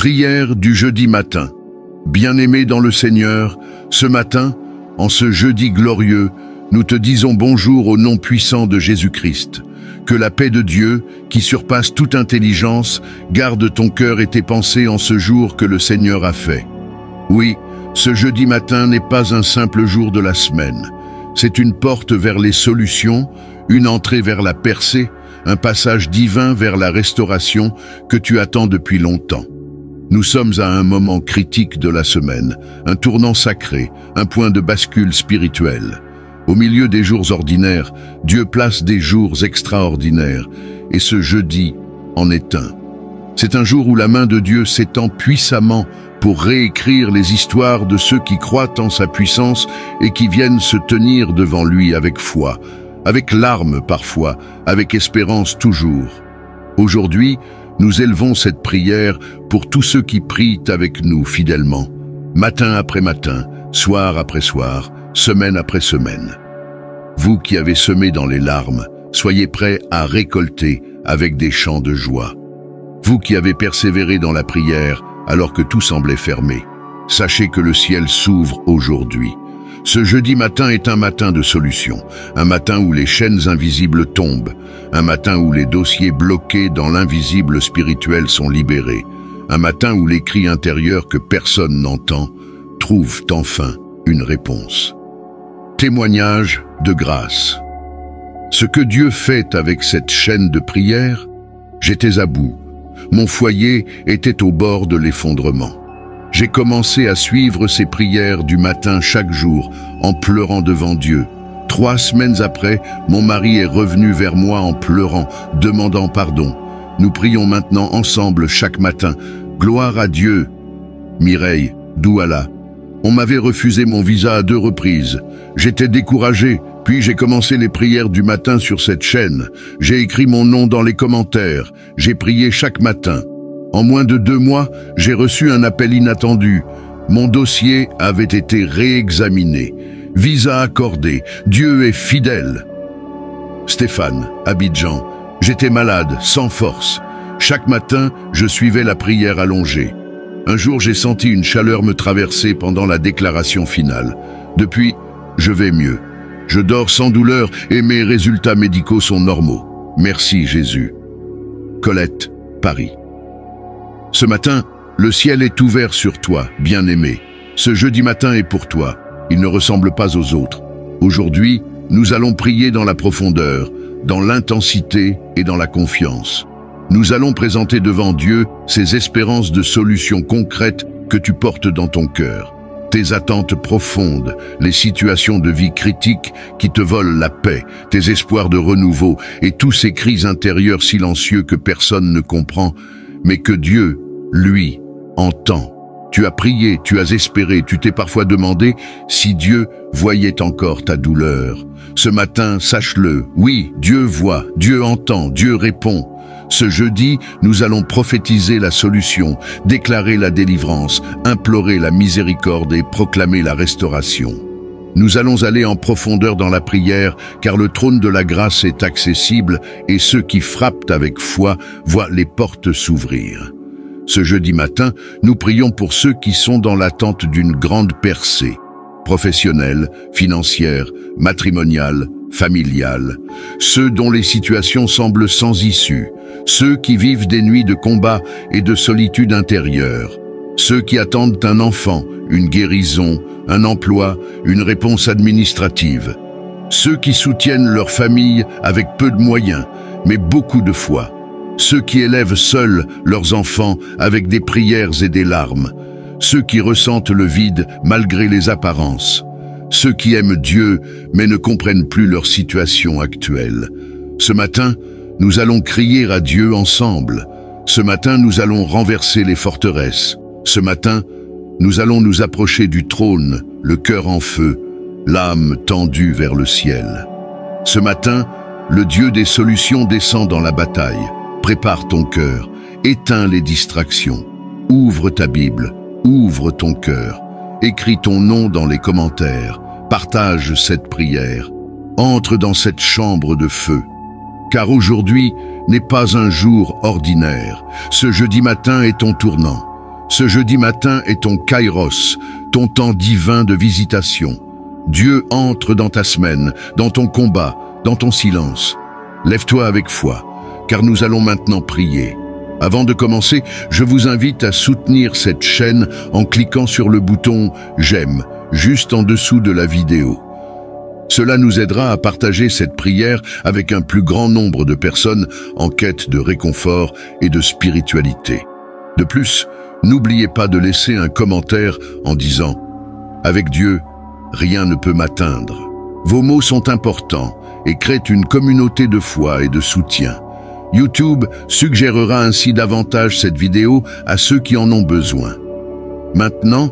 Prière du jeudi matin. Bien-aimé dans le Seigneur, ce matin, en ce jeudi glorieux, nous te disons bonjour au nom puissant de Jésus-Christ. Que la paix de Dieu, qui surpasse toute intelligence, garde ton cœur et tes pensées en ce jour que le Seigneur a fait. Oui, ce jeudi matin n'est pas un simple jour de la semaine. C'est une porte vers les solutions, une entrée vers la percée, un passage divin vers la restauration que tu attends depuis longtemps. Nous sommes à un moment critique de la semaine, un tournant sacré, un point de bascule spirituel. Au milieu des jours ordinaires, Dieu place des jours extraordinaires, et ce jeudi en est un. C'est un jour où la main de Dieu s'étend puissamment pour réécrire les histoires de ceux qui croient en sa puissance et qui viennent se tenir devant lui avec foi, avec larmes parfois, avec espérance toujours. Aujourd'hui, nous élevons cette prière pour tous ceux qui prient avec nous fidèlement, matin après matin, soir après soir, semaine après semaine. Vous qui avez semé dans les larmes, soyez prêts à récolter avec des chants de joie. Vous qui avez persévéré dans la prière alors que tout semblait fermé, sachez que le ciel s'ouvre aujourd'hui. Ce jeudi matin est un matin de solution, un matin où les chaînes invisibles tombent, un matin où les dossiers bloqués dans l'invisible spirituel sont libérés, un matin où les cris intérieurs que personne n'entend trouvent enfin une réponse. Témoignage de grâce. Ce que Dieu fait avec cette chaîne de prière, j'étais à bout. Mon foyer était au bord de l'effondrement. J'ai commencé à suivre ces prières du matin chaque jour, en pleurant devant Dieu. 3 semaines après, mon mari est revenu vers moi en pleurant, demandant pardon. Nous prions maintenant ensemble chaque matin. Gloire à Dieu. Mireille, Douala. On m'avait refusé mon visa à 2 reprises. J'étais découragé, puis j'ai commencé les prières du matin sur cette chaîne. J'ai écrit mon nom dans les commentaires. J'ai prié chaque matin. En moins de 2 mois, j'ai reçu un appel inattendu. Mon dossier avait été réexaminé. Visa accordé. Dieu est fidèle. Stéphane, Abidjan. J'étais malade, sans force. Chaque matin, je suivais la prière allongée. Un jour, j'ai senti une chaleur me traverser pendant la déclaration finale. Depuis, je vais mieux. Je dors sans douleur et mes résultats médicaux sont normaux. Merci Jésus. Colette, Paris. Ce matin, le ciel est ouvert sur toi, bien-aimé. Ce jeudi matin est pour toi. Il ne ressemble pas aux autres. Aujourd'hui, nous allons prier dans la profondeur, dans l'intensité et dans la confiance. Nous allons présenter devant Dieu ces espérances de solutions concrètes que tu portes dans ton cœur. Tes attentes profondes, les situations de vie critiques qui te volent la paix, tes espoirs de renouveau et tous ces cris intérieurs silencieux que personne ne comprend, mais que Dieu, lui, entend. Tu as prié, tu as espéré, tu t'es parfois demandé si Dieu voyait encore ta douleur. Ce matin, sache-le, oui, Dieu voit, Dieu entend, Dieu répond. Ce jeudi, nous allons prophétiser la solution, déclarer la délivrance, implorer la miséricorde et proclamer la restauration. Nous allons aller en profondeur dans la prière, car le trône de la grâce est accessible et ceux qui frappent avec foi voient les portes s'ouvrir. Ce jeudi matin, nous prions pour ceux qui sont dans l'attente d'une grande percée, professionnelle, financière, matrimoniale, familiale, ceux dont les situations semblent sans issue, ceux qui vivent des nuits de combat et de solitude intérieure, ceux qui attendent un enfant, une guérison, un emploi, une réponse administrative, ceux qui soutiennent leur famille avec peu de moyens, mais beaucoup de foi, ceux qui élèvent seuls leurs enfants avec des prières et des larmes, ceux qui ressentent le vide malgré les apparences, ceux qui aiment Dieu mais ne comprennent plus leur situation actuelle. Ce matin, nous allons crier à Dieu ensemble. Ce matin, nous allons renverser les forteresses. Ce matin, nous allons nous approcher du trône, le cœur en feu, l'âme tendue vers le ciel. Ce matin, le Dieu des solutions descend dans la bataille. Prépare ton cœur, éteins les distractions. Ouvre ta Bible, ouvre ton cœur. Écris ton nom dans les commentaires. Partage cette prière. Entre dans cette chambre de feu. Car aujourd'hui n'est pas un jour ordinaire. Ce jeudi matin est ton tournant. Ce jeudi matin est ton kairos, ton temps divin de visitation. Dieu entre dans ta semaine, dans ton combat, dans ton silence. Lève-toi avec foi, car nous allons maintenant prier. Avant de commencer, je vous invite à soutenir cette chaîne en cliquant sur le bouton « J'aime » juste en dessous de la vidéo. Cela nous aidera à partager cette prière avec un plus grand nombre de personnes en quête de réconfort et de spiritualité. De plus, n'oubliez pas de laisser un commentaire en disant « Avec Dieu, rien ne peut m'atteindre ». Vos mots sont importants et créent une communauté de foi et de soutien. YouTube suggérera ainsi davantage cette vidéo à ceux qui en ont besoin. Maintenant,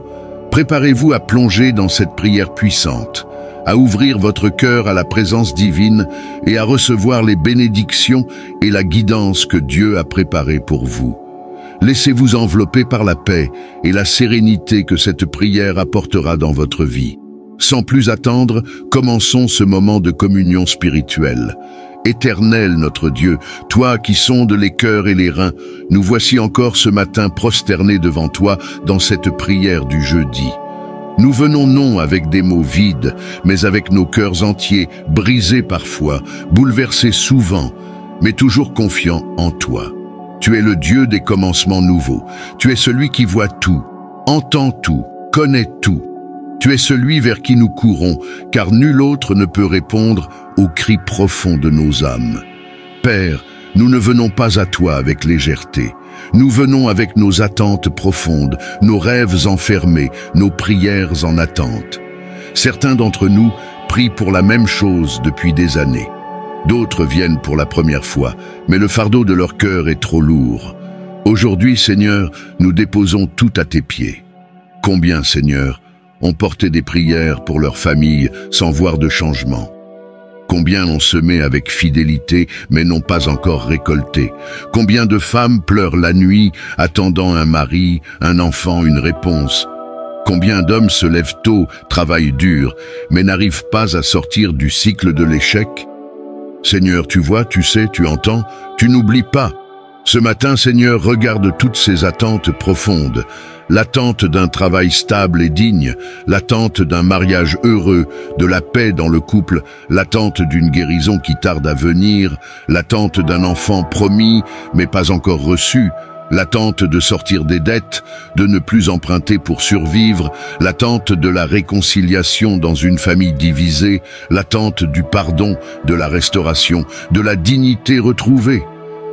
préparez-vous à plonger dans cette prière puissante, à ouvrir votre cœur à la présence divine et à recevoir les bénédictions et la guidance que Dieu a préparées pour vous. Laissez-vous envelopper par la paix et la sérénité que cette prière apportera dans votre vie. Sans plus attendre, commençons ce moment de communion spirituelle. Éternel notre Dieu, toi qui sondes les cœurs et les reins, nous voici encore ce matin prosternés devant toi dans cette prière du jeudi. Nous venons non avec des mots vides, mais avec nos cœurs entiers, brisés parfois, bouleversés souvent, mais toujours confiants en toi. Tu es le Dieu des commencements nouveaux. Tu es celui qui voit tout, entend tout, connaît tout. Tu es celui vers qui nous courons, car nul autre ne peut répondre aux cris profonds de nos âmes. Père, nous ne venons pas à toi avec légèreté. Nous venons avec nos attentes profondes, nos rêves enfermés, nos prières en attente. Certains d'entre nous prient pour la même chose depuis des années. D'autres viennent pour la première fois, mais le fardeau de leur cœur est trop lourd. Aujourd'hui, Seigneur, nous déposons tout à tes pieds. Combien, Seigneur, ont porté des prières pour leur famille sans voir de changement? Combien ont semé avec fidélité mais n'ont pas encore récolté? Combien de femmes pleurent la nuit attendant un mari, un enfant, une réponse? Combien d'hommes se lèvent tôt, travaillent dur, mais n'arrivent pas à sortir du cycle de l'échec? Seigneur, tu vois, tu sais, tu entends, tu n'oublies pas. Ce matin, Seigneur, regarde toutes ces attentes profondes. L'attente d'un travail stable et digne, l'attente d'un mariage heureux, de la paix dans le couple, l'attente d'une guérison qui tarde à venir, l'attente d'un enfant promis mais pas encore reçu, l'attente de sortir des dettes, de ne plus emprunter pour survivre, l'attente de la réconciliation dans une famille divisée, l'attente du pardon, de la restauration, de la dignité retrouvée.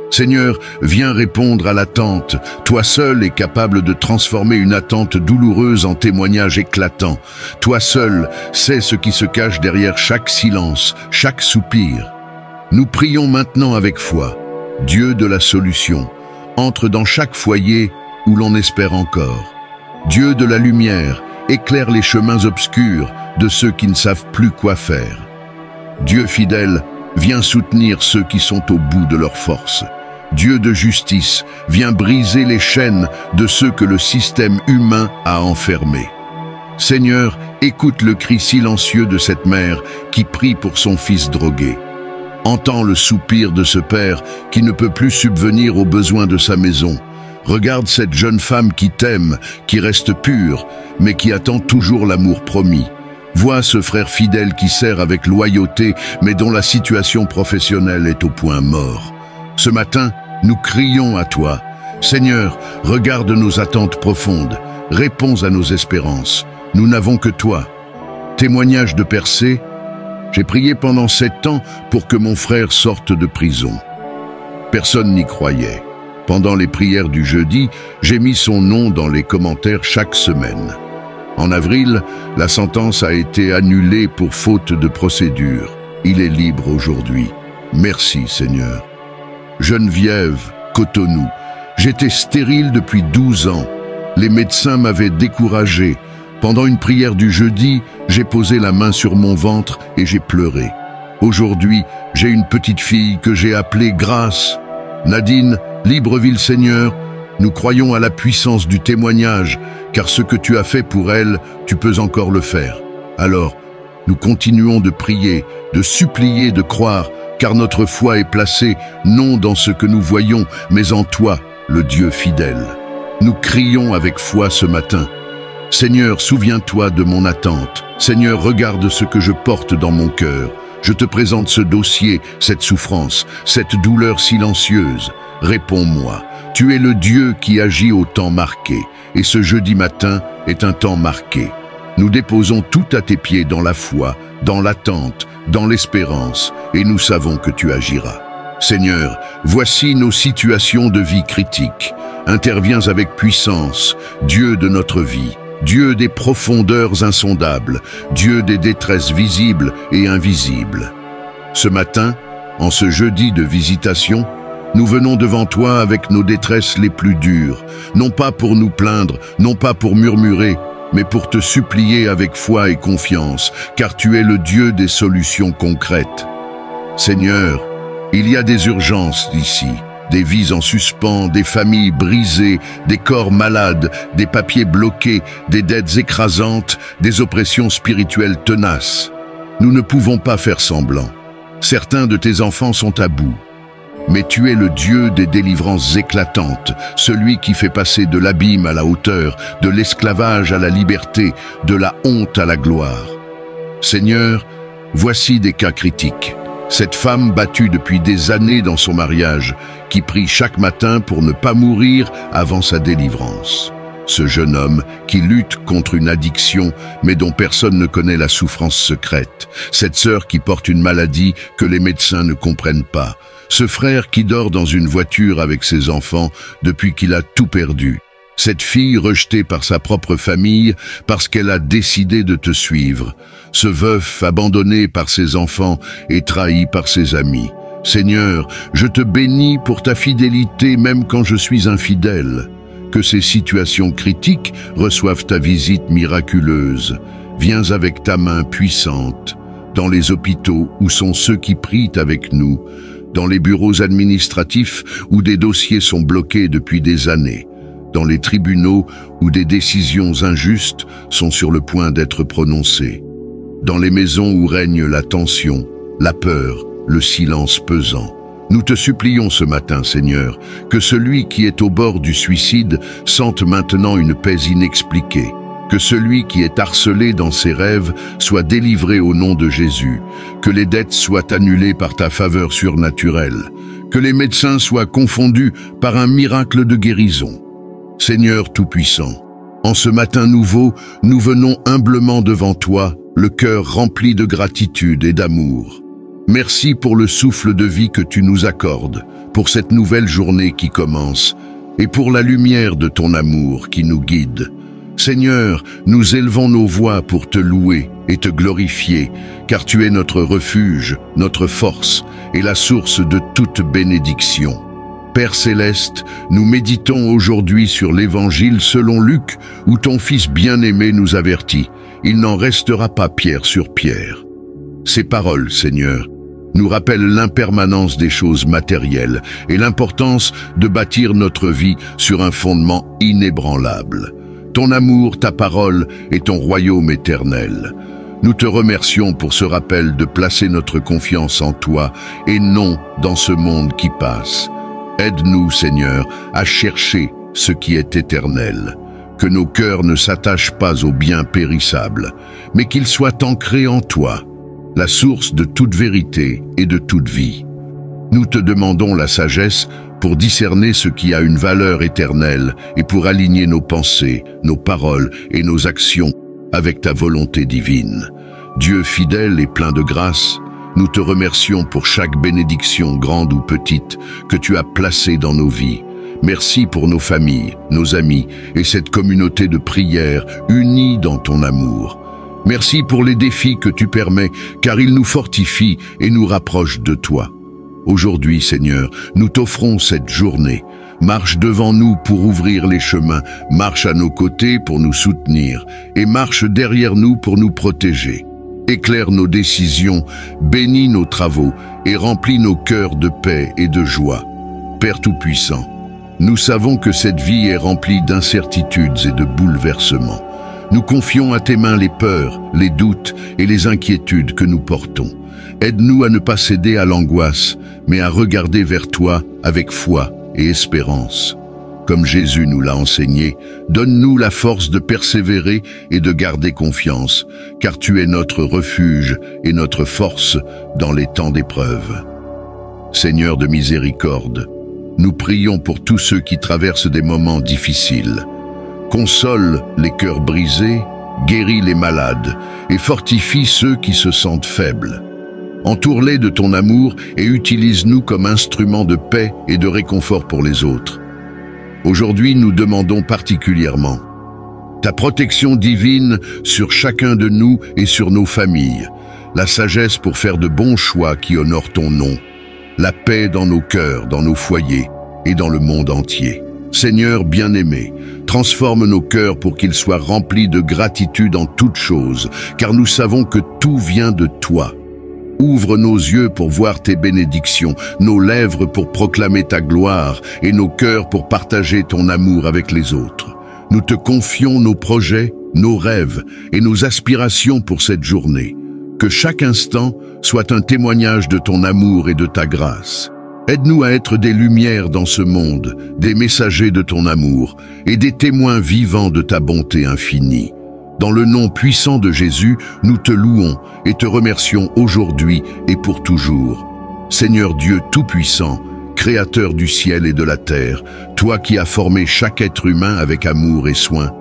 Seigneur, viens répondre à l'attente. Toi seul es capable de transformer une attente douloureuse en témoignage éclatant. Toi seul sais ce qui se cache derrière chaque silence, chaque soupir. Nous prions maintenant avec foi. Dieu de la solution, entre dans chaque foyer où l'on espère encore. Dieu de la lumière, éclaire les chemins obscurs de ceux qui ne savent plus quoi faire. Dieu fidèle, viens soutenir ceux qui sont au bout de leur force. Dieu de justice, viens briser les chaînes de ceux que le système humain a enfermés. Seigneur, écoute le cri silencieux de cette mère qui prie pour son fils drogué. Entends le soupir de ce père qui ne peut plus subvenir aux besoins de sa maison. Regarde cette jeune femme qui t'aime, qui reste pure, mais qui attend toujours l'amour promis. Vois ce frère fidèle qui sert avec loyauté, mais dont la situation professionnelle est au point mort. Ce matin, nous crions à toi. Seigneur, regarde nos attentes profondes, réponds à nos espérances. Nous n'avons que toi. Témoignage de percée, j'ai prié pendant 7 ans pour que mon frère sorte de prison. Personne n'y croyait. Pendant les prières du jeudi, j'ai mis son nom dans les commentaires chaque semaine. En avril, la sentence a été annulée pour faute de procédure. Il est libre aujourd'hui. Merci, Seigneur. Geneviève, Cotonou. J'étais stérile depuis 12 ans. Les médecins m'avaient découragé. Pendant une prière du jeudi, j'ai posé la main sur mon ventre et j'ai pleuré. Aujourd'hui, j'ai une petite fille que j'ai appelée Grâce. Nadine, Libreville Seigneur, nous croyons à la puissance du témoignage, car ce que tu as fait pour elle, tu peux encore le faire. Alors, nous continuons de prier, de supplier, de croire, car notre foi est placée non dans ce que nous voyons, mais en toi, le Dieu fidèle. Nous crions avec foi ce matin. Seigneur, souviens-toi de mon attente. Seigneur, regarde ce que je porte dans mon cœur. Je te présente ce dossier, cette souffrance, cette douleur silencieuse. Réponds-moi. Tu es le Dieu qui agit au temps marqué, et ce jeudi matin est un temps marqué. Nous déposons tout à tes pieds dans la foi, dans l'attente, dans l'espérance, et nous savons que tu agiras. Seigneur, voici nos situations de vie critiques. Interviens avec puissance, Dieu de notre vie, Dieu des profondeurs insondables, Dieu des détresses visibles et invisibles. Ce matin, en ce jeudi de visitation, nous venons devant toi avec nos détresses les plus dures, non pas pour nous plaindre, non pas pour murmurer, mais pour te supplier avec foi et confiance, car tu es le Dieu des solutions concrètes. Seigneur, il y a des urgences ici, des vies en suspens, des familles brisées, des corps malades, des papiers bloqués, des dettes écrasantes, des oppressions spirituelles tenaces. Nous ne pouvons pas faire semblant. Certains de tes enfants sont à bout. Mais tu es le Dieu des délivrances éclatantes, celui qui fait passer de l'abîme à la hauteur, de l'esclavage à la liberté, de la honte à la gloire. Seigneur, voici des cas critiques. Cette femme battue depuis des années dans son mariage, qui prie chaque matin pour ne pas mourir avant sa délivrance. Ce jeune homme qui lutte contre une addiction, mais dont personne ne connaît la souffrance secrète. Cette sœur qui porte une maladie que les médecins ne comprennent pas. Ce frère qui dort dans une voiture avec ses enfants depuis qu'il a tout perdu. Cette fille rejetée par sa propre famille parce qu'elle a décidé de te suivre. Ce veuf abandonné par ses enfants et trahi par ses amis. Seigneur, je te bénis pour ta fidélité même quand je suis infidèle. Que ces situations critiques reçoivent ta visite miraculeuse. Viens avec ta main puissante. Dans les hôpitaux où sont ceux qui prient avec nous, dans les bureaux administratifs où des dossiers sont bloqués depuis des années, dans les tribunaux où des décisions injustes sont sur le point d'être prononcées, dans les maisons où règne la tension, la peur, le silence pesant. Nous te supplions ce matin, Seigneur, que celui qui est au bord du suicide sente maintenant une paix inexpliquée, que celui qui est harcelé dans ses rêves soit délivré au nom de Jésus, que les dettes soient annulées par ta faveur surnaturelle, que les médecins soient confondus par un miracle de guérison. Seigneur Tout-Puissant, en ce matin nouveau, nous venons humblement devant toi, le cœur rempli de gratitude et d'amour. Merci pour le souffle de vie que tu nous accordes, pour cette nouvelle journée qui commence, et pour la lumière de ton amour qui nous guide. Seigneur, nous élevons nos voix pour te louer et te glorifier, car tu es notre refuge, notre force et la source de toute bénédiction. Père céleste, nous méditons aujourd'hui sur l'Évangile selon Luc, où ton Fils bien-aimé nous avertit. Il n'en restera pas pierre sur pierre. Ces paroles, Seigneur, nous rappellent l'impermanence des choses matérielles et l'importance de bâtir notre vie sur un fondement inébranlable. Ton amour, ta parole et ton royaume éternel. Nous te remercions pour ce rappel de placer notre confiance en toi et non dans ce monde qui passe. Aide-nous, Seigneur, à chercher ce qui est éternel. Que nos cœurs ne s'attachent pas aux biens périssables, mais qu'ils soient ancrés en toi, la source de toute vérité et de toute vie. Nous te demandons la sagesse pour discerner ce qui a une valeur éternelle et pour aligner nos pensées, nos paroles et nos actions avec ta volonté divine. Dieu fidèle et plein de grâce, nous te remercions pour chaque bénédiction, grande ou petite, que tu as placée dans nos vies. Merci pour nos familles, nos amis et cette communauté de prière unie dans ton amour. Merci pour les défis que tu permets, car ils nous fortifient et nous rapprochent de toi. Aujourd'hui, Seigneur, nous t'offrons cette journée. Marche devant nous pour ouvrir les chemins, marche à nos côtés pour nous soutenir et marche derrière nous pour nous protéger. Éclaire nos décisions, bénis nos travaux et remplis nos cœurs de paix et de joie. Père Tout-Puissant, nous savons que cette vie est remplie d'incertitudes et de bouleversements. Nous confions à tes mains les peurs, les doutes et les inquiétudes que nous portons. Aide-nous à ne pas céder à l'angoisse, mais à regarder vers toi avec foi et espérance. comme Jésus nous l'a enseigné, donne-nous la force de persévérer et de garder confiance, car tu es notre refuge et notre force dans les temps d'épreuve. Seigneur de miséricorde, nous prions pour tous ceux qui traversent des moments difficiles. Console les cœurs brisés, guéris les malades et fortifie ceux qui se sentent faibles. Entoure-les de ton amour et utilise-nous comme instruments de paix et de réconfort pour les autres. Aujourd'hui, nous demandons particulièrement ta protection divine sur chacun de nous et sur nos familles, la sagesse pour faire de bons choix qui honorent ton nom, la paix dans nos cœurs, dans nos foyers et dans le monde entier. Seigneur bien-aimé, transforme nos cœurs pour qu'ils soient remplis de gratitude en toutes choses, car nous savons que tout vient de toi. Ouvre nos yeux pour voir tes bénédictions, nos lèvres pour proclamer ta gloire et nos cœurs pour partager ton amour avec les autres. Nous te confions nos projets, nos rêves et nos aspirations pour cette journée. Que chaque instant soit un témoignage de ton amour et de ta grâce. Aide-nous à être des lumières dans ce monde, des messagers de ton amour et des témoins vivants de ta bonté infinie. Dans le nom puissant de Jésus, nous te louons et te remercions aujourd'hui et pour toujours. Seigneur Dieu Tout-Puissant, Créateur du ciel et de la terre, toi qui as formé chaque être humain avec amour et soin,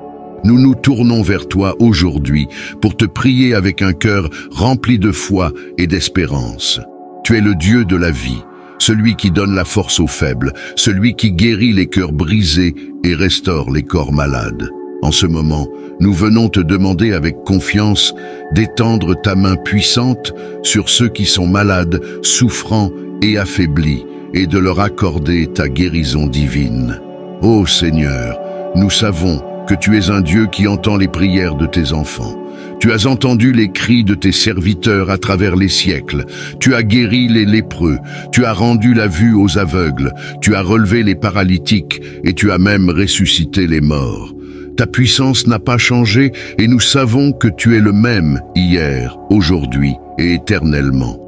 nous nous tournons vers toi aujourd'hui pour te prier avec un cœur rempli de foi et d'espérance. Tu es le Dieu de la vie, celui qui donne la force aux faibles, celui qui guérit les cœurs brisés et restaure les corps malades. En ce moment, nous venons te demander avec confiance d'étendre ta main puissante sur ceux qui sont malades, souffrants et affaiblis, et de leur accorder ta guérison divine. Ô Seigneur, nous savons que tu es un Dieu qui entend les prières de tes enfants. Tu as entendu les cris de tes serviteurs à travers les siècles. Tu as guéri les lépreux, tu as rendu la vue aux aveugles, tu as relevé les paralytiques et tu as même ressuscité les morts. Ta puissance n'a pas changé et nous savons que tu es le même hier, aujourd'hui et éternellement.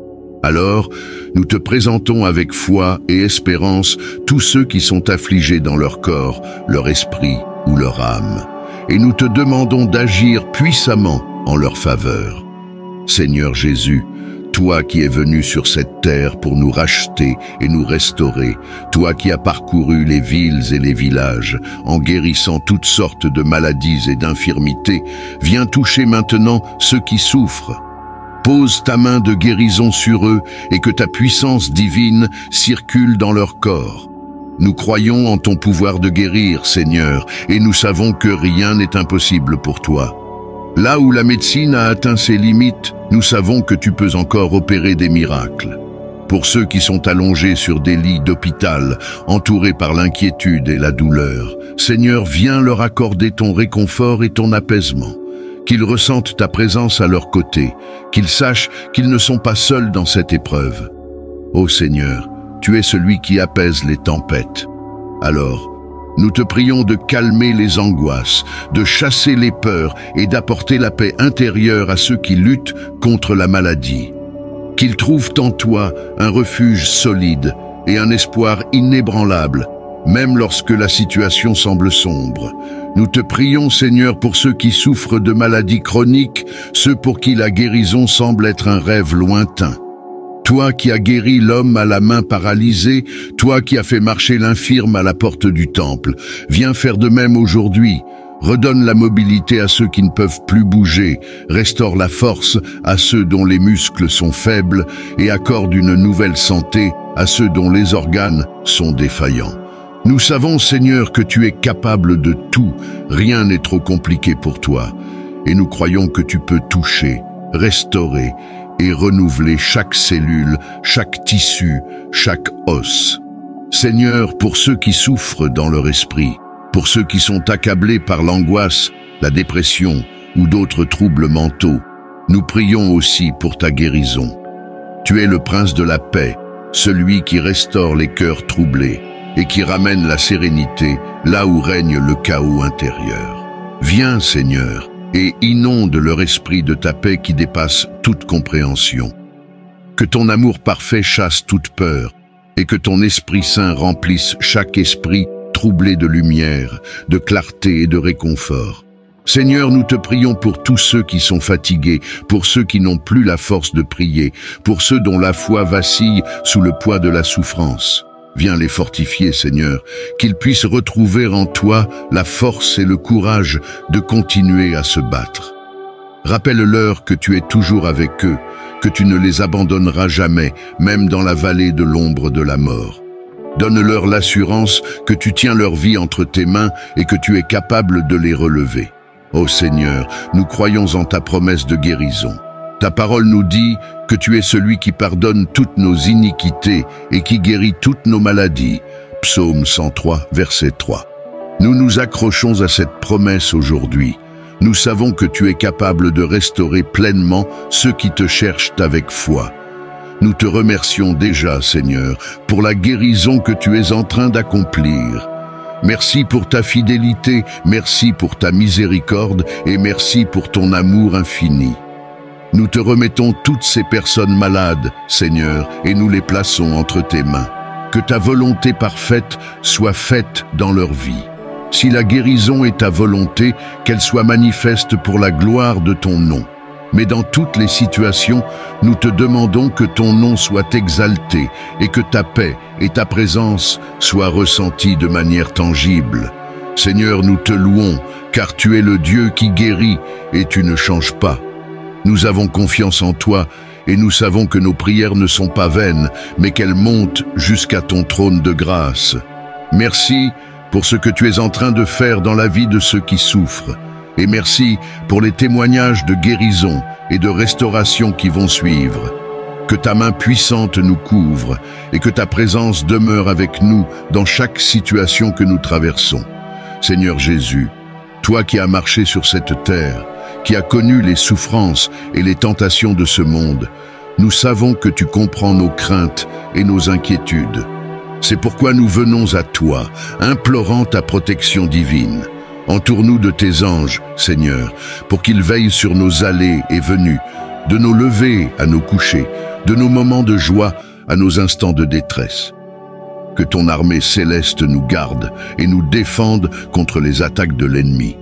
Alors, nous te présentons avec foi et espérance tous ceux qui sont affligés dans leur corps, leur esprit ou leur âme. Et nous te demandons d'agir puissamment en leur faveur. Seigneur Jésus, toi qui es venu sur cette terre pour nous racheter et nous restaurer, toi qui as parcouru les villes et les villages, en guérissant toutes sortes de maladies et d'infirmités, viens toucher maintenant ceux qui souffrent. Pose ta main de guérison sur eux et que ta puissance divine circule dans leur corps. Nous croyons en ton pouvoir de guérir, Seigneur, et nous savons que rien n'est impossible pour toi. Là où la médecine a atteint ses limites, nous savons que tu peux encore opérer des miracles. Pour ceux qui sont allongés sur des lits d'hôpital, entourés par l'inquiétude et la douleur, Seigneur, viens leur accorder ton réconfort et ton apaisement. Qu'ils ressentent ta présence à leur côté, qu'ils sachent qu'ils ne sont pas seuls dans cette épreuve. Ô Seigneur, tu es celui qui apaise les tempêtes. Alors, nous te prions de calmer les angoisses, de chasser les peurs et d'apporter la paix intérieure à ceux qui luttent contre la maladie. Qu'ils trouvent en toi un refuge solide et un espoir inébranlable, même lorsque la situation semble sombre. Nous te prions, Seigneur, pour ceux qui souffrent de maladies chroniques, ceux pour qui la guérison semble être un rêve lointain. Toi qui as guéri l'homme à la main paralysée, toi qui as fait marcher l'infirme à la porte du temple, viens faire de même aujourd'hui. Redonne la mobilité à ceux qui ne peuvent plus bouger, restaure la force à ceux dont les muscles sont faibles et accorde une nouvelle santé à ceux dont les organes sont défaillants. Nous savons, Seigneur, que tu es capable de tout, rien n'est trop compliqué pour toi, et nous croyons que tu peux toucher, restaurer et renouveler chaque cellule, chaque tissu, chaque os. Seigneur, pour ceux qui souffrent dans leur esprit, pour ceux qui sont accablés par l'angoisse, la dépression ou d'autres troubles mentaux, nous prions aussi pour ta guérison. Tu es le prince de la paix, celui qui restaure les cœurs troublés et qui ramène la sérénité là où règne le chaos intérieur. Viens, Seigneur, et inonde leur esprit de ta paix qui dépasse toute compréhension. Que ton amour parfait chasse toute peur et que ton Esprit Saint remplisse chaque esprit troublée de lumière, de clarté et de réconfort. Seigneur, nous te prions pour tous ceux qui sont fatigués, pour ceux qui n'ont plus la force de prier, pour ceux dont la foi vacille sous le poids de la souffrance. Viens les fortifier, Seigneur, qu'ils puissent retrouver en toi la force et le courage de continuer à se battre. Rappelle-leur que tu es toujours avec eux, que tu ne les abandonneras jamais, même dans la vallée de l'ombre de la mort. Donne-leur l'assurance que tu tiens leur vie entre tes mains et que tu es capable de les relever. Ô Seigneur, nous croyons en ta promesse de guérison. Ta parole nous dit que tu es celui qui pardonne toutes nos iniquités et qui guérit toutes nos maladies. Psaume 103, verset 3. Nous nous accrochons à cette promesse aujourd'hui. Nous savons que tu es capable de restaurer pleinement ceux qui te cherchent avec foi. Nous te remercions déjà, Seigneur, pour la guérison que tu es en train d'accomplir. Merci pour ta fidélité, merci pour ta miséricorde et merci pour ton amour infini. Nous te remettons toutes ces personnes malades, Seigneur, et nous les plaçons entre tes mains. Que ta volonté parfaite soit faite dans leur vie. Si la guérison est ta volonté, qu'elle soit manifeste pour la gloire de ton nom. Mais dans toutes les situations, nous te demandons que ton nom soit exalté et que ta paix et ta présence soient ressenties de manière tangible. Seigneur, nous te louons, car tu es le Dieu qui guérit et tu ne changes pas. Nous avons confiance en toi et nous savons que nos prières ne sont pas vaines, mais qu'elles montent jusqu'à ton trône de grâce. Merci pour ce que tu es en train de faire dans la vie de ceux qui souffrent. Et merci pour les témoignages de guérison et de restauration qui vont suivre. Que ta main puissante nous couvre et que ta présence demeure avec nous dans chaque situation que nous traversons. Seigneur Jésus, toi qui as marché sur cette terre, qui as connu les souffrances et les tentations de ce monde, nous savons que tu comprends nos craintes et nos inquiétudes. C'est pourquoi nous venons à toi, implorant ta protection divine. Entoure-nous de tes anges, Seigneur, pour qu'ils veillent sur nos allées et venues, de nos levées à nos couchers, de nos moments de joie à nos instants de détresse. Que ton armée céleste nous garde et nous défende contre les attaques de l'ennemi.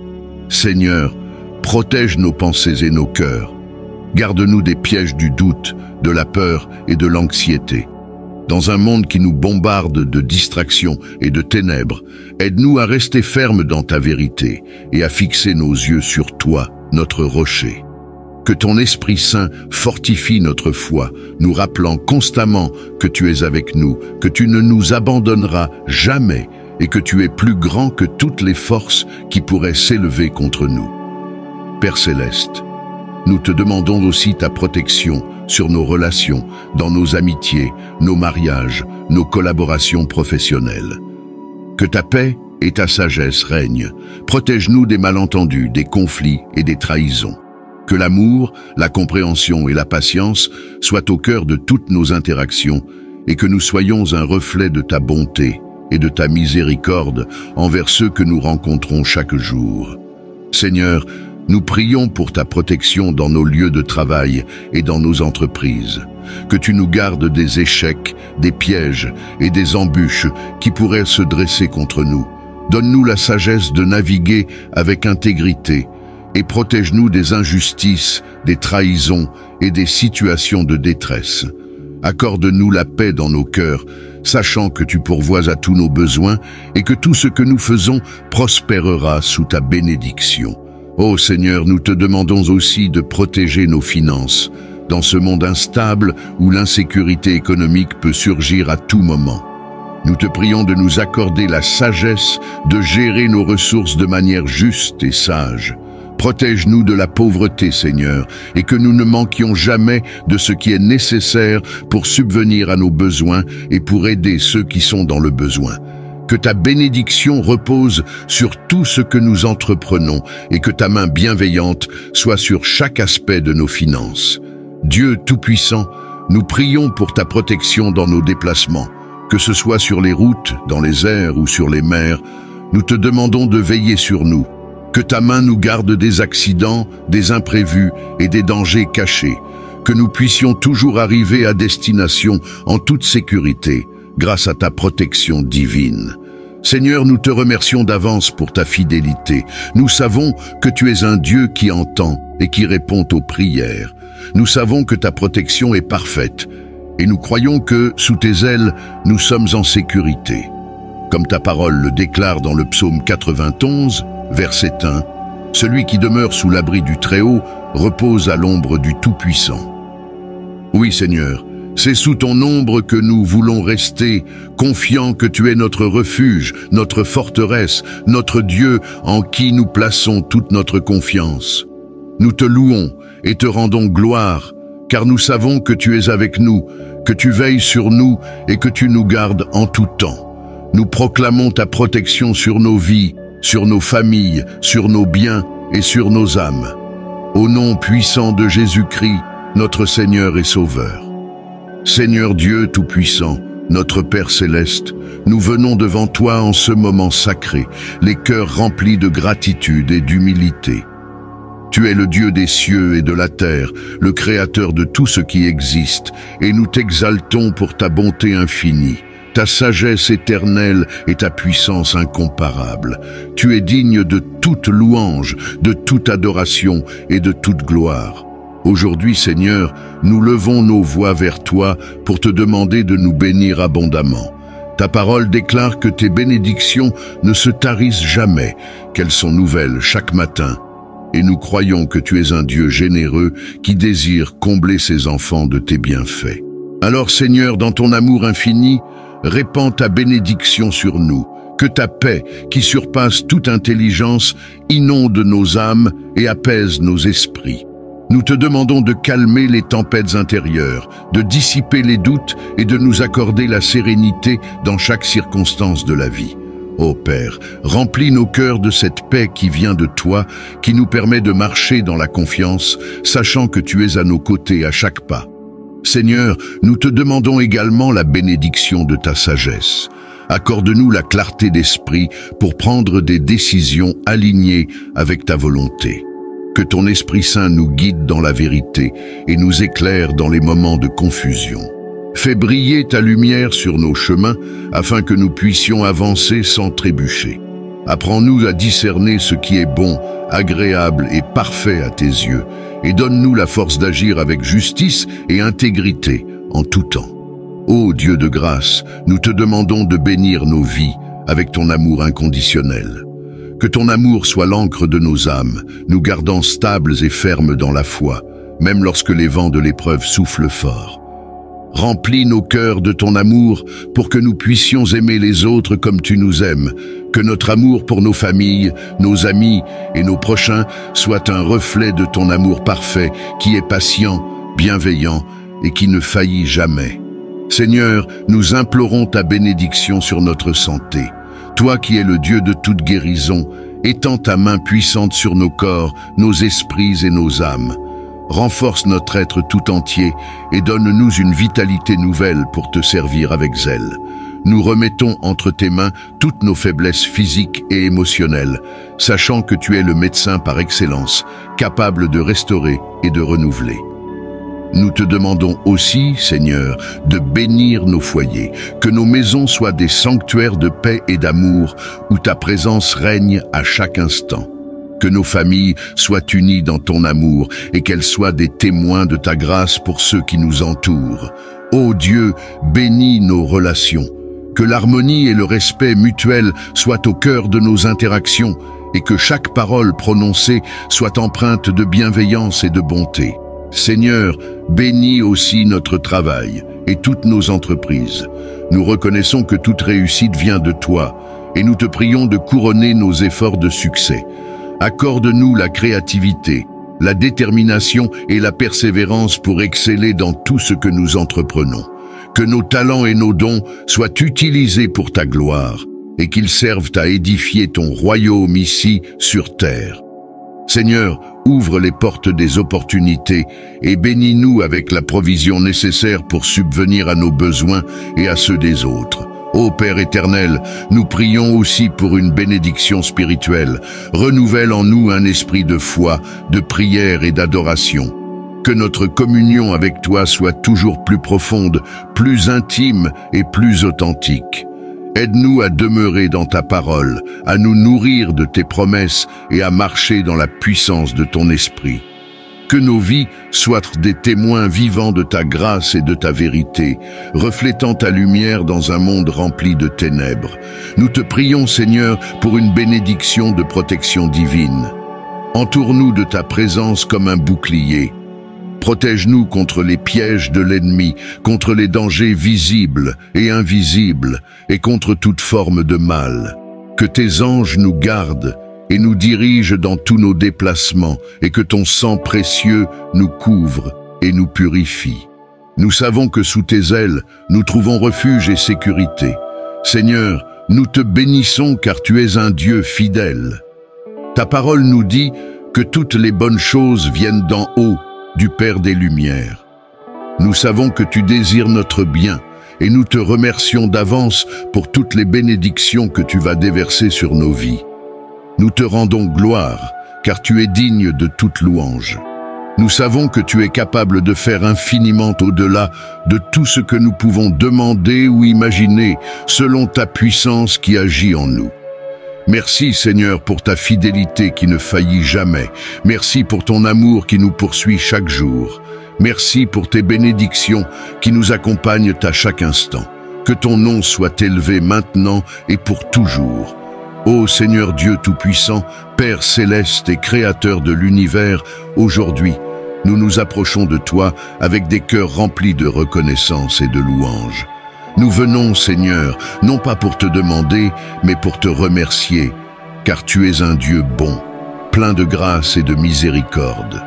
Seigneur, protège nos pensées et nos cœurs. Garde-nous des pièges du doute, de la peur et de l'anxiété. Dans un monde qui nous bombarde de distractions et de ténèbres, aide-nous à rester fermes dans ta vérité et à fixer nos yeux sur toi, notre rocher. Que ton Esprit Saint fortifie notre foi, nous rappelant constamment que tu es avec nous, que tu ne nous abandonneras jamais et que tu es plus grand que toutes les forces qui pourraient s'élever contre nous. Père Céleste, nous te demandons aussi ta protection sur nos relations, dans nos amitiés, nos mariages, nos collaborations professionnelles. Que ta paix et ta sagesse règnent. Protège-nous des malentendus, des conflits et des trahisons. Que l'amour, la compréhension et la patience soient au cœur de toutes nos interactions et que nous soyons un reflet de ta bonté et de ta miséricorde envers ceux que nous rencontrons chaque jour. Seigneur, nous prions pour ta protection dans nos lieux de travail et dans nos entreprises. Que tu nous gardes des échecs, des pièges et des embûches qui pourraient se dresser contre nous. Donne-nous la sagesse de naviguer avec intégrité et protège-nous des injustices, des trahisons et des situations de détresse. Accorde-nous la paix dans nos cœurs, sachant que tu pourvois à tous nos besoins et que tout ce que nous faisons prospérera sous ta bénédiction. Ô Seigneur, nous te demandons aussi de protéger nos finances, dans ce monde instable où l'insécurité économique peut surgir à tout moment. Nous te prions de nous accorder la sagesse de gérer nos ressources de manière juste et sage. Protège-nous de la pauvreté, Seigneur, et que nous ne manquions jamais de ce qui est nécessaire pour subvenir à nos besoins et pour aider ceux qui sont dans le besoin. Que ta bénédiction repose sur tout ce que nous entreprenons et que ta main bienveillante soit sur chaque aspect de nos finances. Dieu Tout-Puissant, nous prions pour ta protection dans nos déplacements, que ce soit sur les routes, dans les airs ou sur les mers. Nous te demandons de veiller sur nous. Que ta main nous garde des accidents, des imprévus et des dangers cachés. Que nous puissions toujours arriver à destination en toute sécurité, grâce à ta protection divine. Seigneur, nous te remercions d'avance pour ta fidélité. Nous savons que tu es un Dieu qui entend et qui répond aux prières. Nous savons que ta protection est parfaite et nous croyons que, sous tes ailes, nous sommes en sécurité. Comme ta parole le déclare dans le psaume 91, verset 1, « Celui qui demeure sous l'abri du Très-Haut repose à l'ombre du Tout-Puissant. » Oui, Seigneur, c'est sous ton ombre que nous voulons rester, confiants que tu es notre refuge, notre forteresse, notre Dieu en qui nous plaçons toute notre confiance. Nous te louons et te rendons gloire, car nous savons que tu es avec nous, que tu veilles sur nous et que tu nous gardes en tout temps. Nous proclamons ta protection sur nos vies, sur nos familles, sur nos biens et sur nos âmes. Au nom puissant de Jésus-Christ, notre Seigneur et Sauveur. Seigneur Dieu Tout-Puissant, notre Père Céleste, nous venons devant toi en ce moment sacré, les cœurs remplis de gratitude et d'humilité. Tu es le Dieu des cieux et de la terre, le Créateur de tout ce qui existe, et nous t'exaltons pour ta bonté infinie, ta sagesse éternelle et ta puissance incomparable. Tu es digne de toute louange, de toute adoration et de toute gloire. Aujourd'hui, Seigneur, nous levons nos voix vers toi pour te demander de nous bénir abondamment. Ta parole déclare que tes bénédictions ne se tarissent jamais, qu'elles sont nouvelles chaque matin. Et nous croyons que tu es un Dieu généreux qui désire combler ses enfants de tes bienfaits. Alors, Seigneur, dans ton amour infini, répands ta bénédiction sur nous. Que ta paix, qui surpasse toute intelligence, inonde nos âmes et apaise nos esprits. Nous te demandons de calmer les tempêtes intérieures, de dissiper les doutes et de nous accorder la sérénité dans chaque circonstance de la vie. Ô Père, remplis nos cœurs de cette paix qui vient de toi, qui nous permet de marcher dans la confiance, sachant que tu es à nos côtés à chaque pas. Seigneur, nous te demandons également la bénédiction de ta sagesse. Accorde-nous la clarté d'esprit pour prendre des décisions alignées avec ta volonté. Que ton Esprit Saint nous guide dans la vérité et nous éclaire dans les moments de confusion. Fais briller ta lumière sur nos chemins afin que nous puissions avancer sans trébucher. Apprends-nous à discerner ce qui est bon, agréable et parfait à tes yeux et donne-nous la force d'agir avec justice et intégrité en tout temps. Ô Dieu de grâce, nous te demandons de bénir nos vies avec ton amour inconditionnel. Que ton amour soit l'encre de nos âmes, nous gardant stables et fermes dans la foi, même lorsque les vents de l'épreuve soufflent fort. Remplis nos cœurs de ton amour pour que nous puissions aimer les autres comme tu nous aimes, que notre amour pour nos familles, nos amis et nos prochains soit un reflet de ton amour parfait qui est patient, bienveillant et qui ne faillit jamais. Seigneur, nous implorons ta bénédiction sur notre santé. Toi qui es le Dieu de toute guérison, étends ta main puissante sur nos corps, nos esprits et nos âmes. Renforce notre être tout entier et donne-nous une vitalité nouvelle pour te servir avec zèle. Nous remettons entre tes mains toutes nos faiblesses physiques et émotionnelles, sachant que tu es le médecin par excellence, capable de restaurer et de renouveler. Nous te demandons aussi, Seigneur, de bénir nos foyers, que nos maisons soient des sanctuaires de paix et d'amour, où ta présence règne à chaque instant. Que nos familles soient unies dans ton amour et qu'elles soient des témoins de ta grâce pour ceux qui nous entourent. Ô Dieu, bénis nos relations. Que l'harmonie et le respect mutuel soient au cœur de nos interactions et que chaque parole prononcée soit empreinte de bienveillance et de bonté. Seigneur, bénis aussi notre travail et toutes nos entreprises. Nous reconnaissons que toute réussite vient de toi et nous te prions de couronner nos efforts de succès. Accorde-nous la créativité, la détermination et la persévérance pour exceller dans tout ce que nous entreprenons. Que nos talents et nos dons soient utilisés pour ta gloire et qu'ils servent à édifier ton royaume ici sur terre. Seigneur, ouvre les portes des opportunités et bénis-nous avec la provision nécessaire pour subvenir à nos besoins et à ceux des autres. Ô Père éternel, nous prions aussi pour une bénédiction spirituelle. Renouvelle en nous un esprit de foi, de prière et d'adoration. Que notre communion avec toi soit toujours plus profonde, plus intime et plus authentique. Aide-nous à demeurer dans ta parole, à nous nourrir de tes promesses et à marcher dans la puissance de ton esprit. Que nos vies soient des témoins vivants de ta grâce et de ta vérité, reflétant ta lumière dans un monde rempli de ténèbres. Nous te prions, Seigneur, pour une bénédiction de protection divine. Entoure-nous de ta présence comme un bouclier. Protège-nous contre les pièges de l'ennemi, contre les dangers visibles et invisibles, et contre toute forme de mal. Que tes anges nous gardent et nous dirige dans tous nos déplacements, et que ton sang précieux nous couvre et nous purifie. Nous savons que sous tes ailes, nous trouvons refuge et sécurité. Seigneur, nous te bénissons car tu es un Dieu fidèle. Ta parole nous dit que toutes les bonnes choses viennent d'en haut, du Père des Lumières. Nous savons que tu désires notre bien, et nous te remercions d'avance pour toutes les bénédictions que tu vas déverser sur nos vies. Nous te rendons gloire, car tu es digne de toute louange. Nous savons que tu es capable de faire infiniment au-delà de tout ce que nous pouvons demander ou imaginer, selon ta puissance qui agit en nous. Merci Seigneur pour ta fidélité qui ne faillit jamais. Merci pour ton amour qui nous poursuit chaque jour. Merci pour tes bénédictions qui nous accompagnent à chaque instant. Que ton nom soit élevé maintenant et pour toujours. Ô Seigneur Dieu Tout-Puissant, Père céleste et Créateur de l'univers, aujourd'hui, nous nous approchons de toi avec des cœurs remplis de reconnaissance et de louange. Nous venons, Seigneur, non pas pour te demander, mais pour te remercier, car tu es un Dieu bon, plein de grâce et de miséricorde.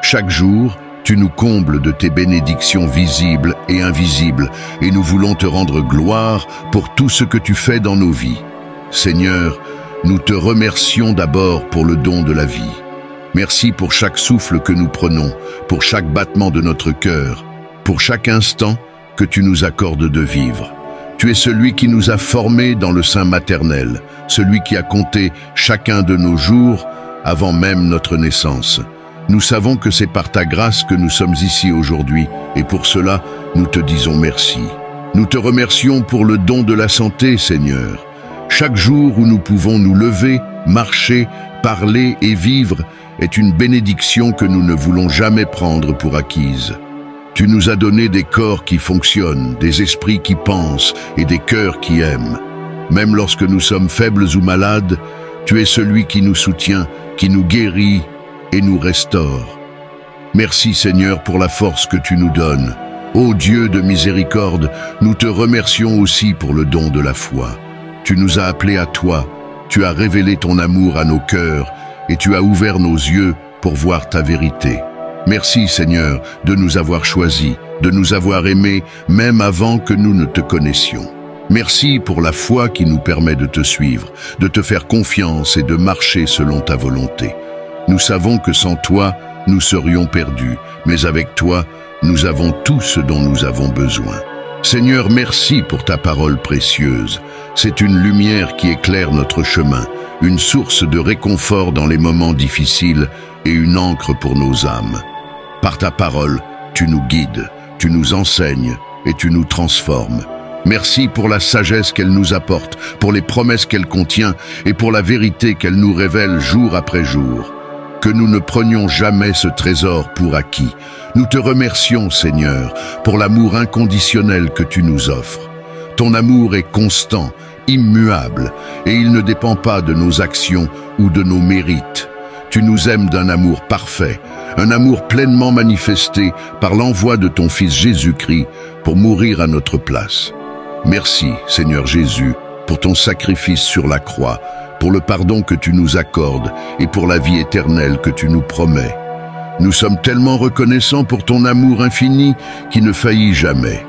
Chaque jour, tu nous combles de tes bénédictions visibles et invisibles, et nous voulons te rendre gloire pour tout ce que tu fais dans nos vies. Seigneur, nous te remercions d'abord pour le don de la vie. Merci pour chaque souffle que nous prenons, pour chaque battement de notre cœur, pour chaque instant que tu nous accordes de vivre. Tu es celui qui nous a formés dans le sein maternel, celui qui a compté chacun de nos jours avant même notre naissance. Nous savons que c'est par ta grâce que nous sommes ici aujourd'hui, et pour cela, nous te disons merci. Nous te remercions pour le don de la santé, Seigneur. Chaque jour où nous pouvons nous lever, marcher, parler et vivre est une bénédiction que nous ne voulons jamais prendre pour acquise. Tu nous as donné des corps qui fonctionnent, des esprits qui pensent et des cœurs qui aiment. Même lorsque nous sommes faibles ou malades, tu es celui qui nous soutient, qui nous guérit et nous restaure. Merci Seigneur pour la force que tu nous donnes. Ô Dieu de miséricorde, nous te remercions aussi pour le don de la foi. Tu nous as appelés à toi, tu as révélé ton amour à nos cœurs et tu as ouvert nos yeux pour voir ta vérité. Merci Seigneur de nous avoir choisis, de nous avoir aimés même avant que nous ne te connaissions. Merci pour la foi qui nous permet de te suivre, de te faire confiance et de marcher selon ta volonté. Nous savons que sans toi, nous serions perdus, mais avec toi, nous avons tout ce dont nous avons besoin. Seigneur, merci pour ta parole précieuse. C'est une lumière qui éclaire notre chemin, une source de réconfort dans les moments difficiles et une ancre pour nos âmes. Par ta parole, tu nous guides, tu nous enseignes et tu nous transformes. Merci pour la sagesse qu'elle nous apporte, pour les promesses qu'elle contient et pour la vérité qu'elle nous révèle jour après jour. Que nous ne prenions jamais ce trésor pour acquis. Nous te remercions, Seigneur, pour l'amour inconditionnel que tu nous offres. Ton amour est constant, immuable, et il ne dépend pas de nos actions ou de nos mérites. Tu nous aimes d'un amour parfait, un amour pleinement manifesté par l'envoi de ton Fils Jésus-Christ pour mourir à notre place. Merci, Seigneur Jésus, pour ton sacrifice sur la croix, pour le pardon que tu nous accordes et pour la vie éternelle que tu nous promets. Nous sommes tellement reconnaissants pour ton amour infini qui ne faillit jamais.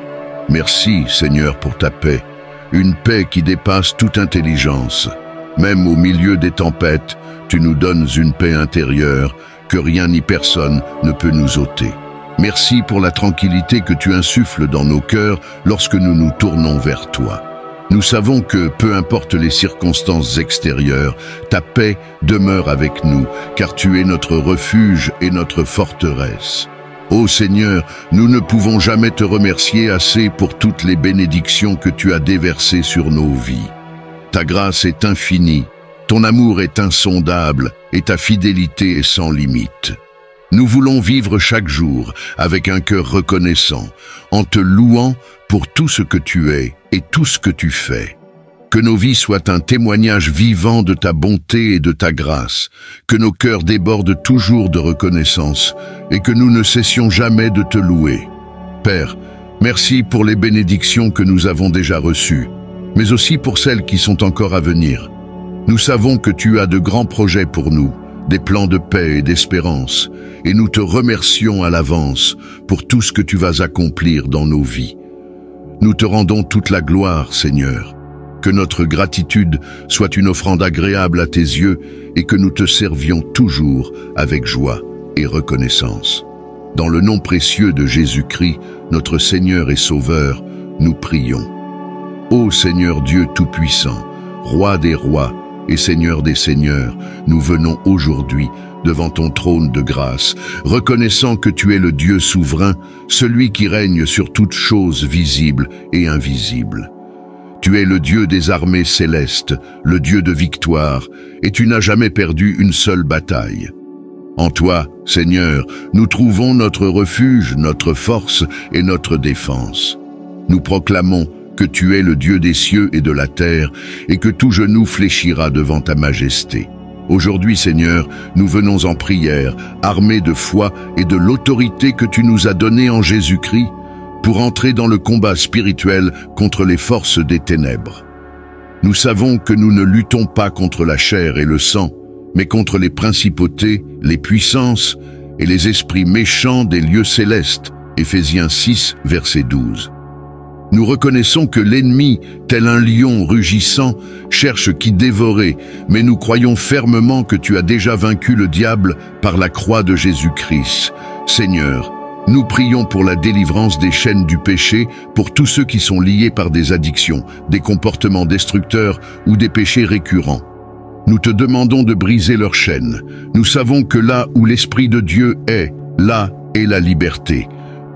Merci, Seigneur, pour ta paix, une paix qui dépasse toute intelligence. Même au milieu des tempêtes, tu nous donnes une paix intérieure que rien ni personne ne peut nous ôter. Merci pour la tranquillité que tu insuffles dans nos cœurs lorsque nous nous tournons vers toi. Nous savons que, peu importe les circonstances extérieures, ta paix demeure avec nous, car tu es notre refuge et notre forteresse. Ô Seigneur, nous ne pouvons jamais te remercier assez pour toutes les bénédictions que tu as déversées sur nos vies. Ta grâce est infinie, ton amour est insondable et ta fidélité est sans limite. Nous voulons vivre chaque jour avec un cœur reconnaissant, en te louant pour tout ce que tu es et tout ce que tu fais. Que nos vies soient un témoignage vivant de ta bonté et de ta grâce, que nos cœurs débordent toujours de reconnaissance et que nous ne cessions jamais de te louer. Père, merci pour les bénédictions que nous avons déjà reçues, mais aussi pour celles qui sont encore à venir. Nous savons que tu as de grands projets pour nous, des plans de paix et d'espérance, et nous te remercions à l'avance pour tout ce que tu vas accomplir dans nos vies. Nous te rendons toute la gloire, Seigneur. Que notre gratitude soit une offrande agréable à tes yeux et que nous te servions toujours avec joie et reconnaissance. Dans le nom précieux de Jésus-Christ, notre Seigneur et Sauveur, nous prions. Ô Seigneur Dieu Tout-Puissant, Roi des rois et Seigneur des seigneurs, nous venons aujourd'hui devant ton trône de grâce, reconnaissant que tu es le Dieu souverain, celui qui règne sur toutes choses visibles et invisibles. Tu es le Dieu des armées célestes, le Dieu de victoire, et tu n'as jamais perdu une seule bataille. En toi, Seigneur, nous trouvons notre refuge, notre force et notre défense. Nous proclamons que tu es le Dieu des cieux et de la terre, et que tout genou fléchira devant ta majesté. Aujourd'hui, Seigneur, nous venons en prière, armés de foi et de l'autorité que tu nous as donnée en Jésus-Christ, pour entrer dans le combat spirituel contre les forces des ténèbres. Nous savons que nous ne luttons pas contre la chair et le sang, mais contre les principautés, les puissances et les esprits méchants des lieux célestes. Éphésiens 6, verset 12. Nous reconnaissons que l'ennemi, tel un lion rugissant, cherche qui dévorer, mais nous croyons fermement que tu as déjà vaincu le diable par la croix de Jésus-Christ. Seigneur, nous prions pour la délivrance des chaînes du péché, pour tous ceux qui sont liés par des addictions, des comportements destructeurs ou des péchés récurrents. Nous te demandons de briser leurs chaînes. Nous savons que là où l'Esprit de Dieu est, là est la liberté.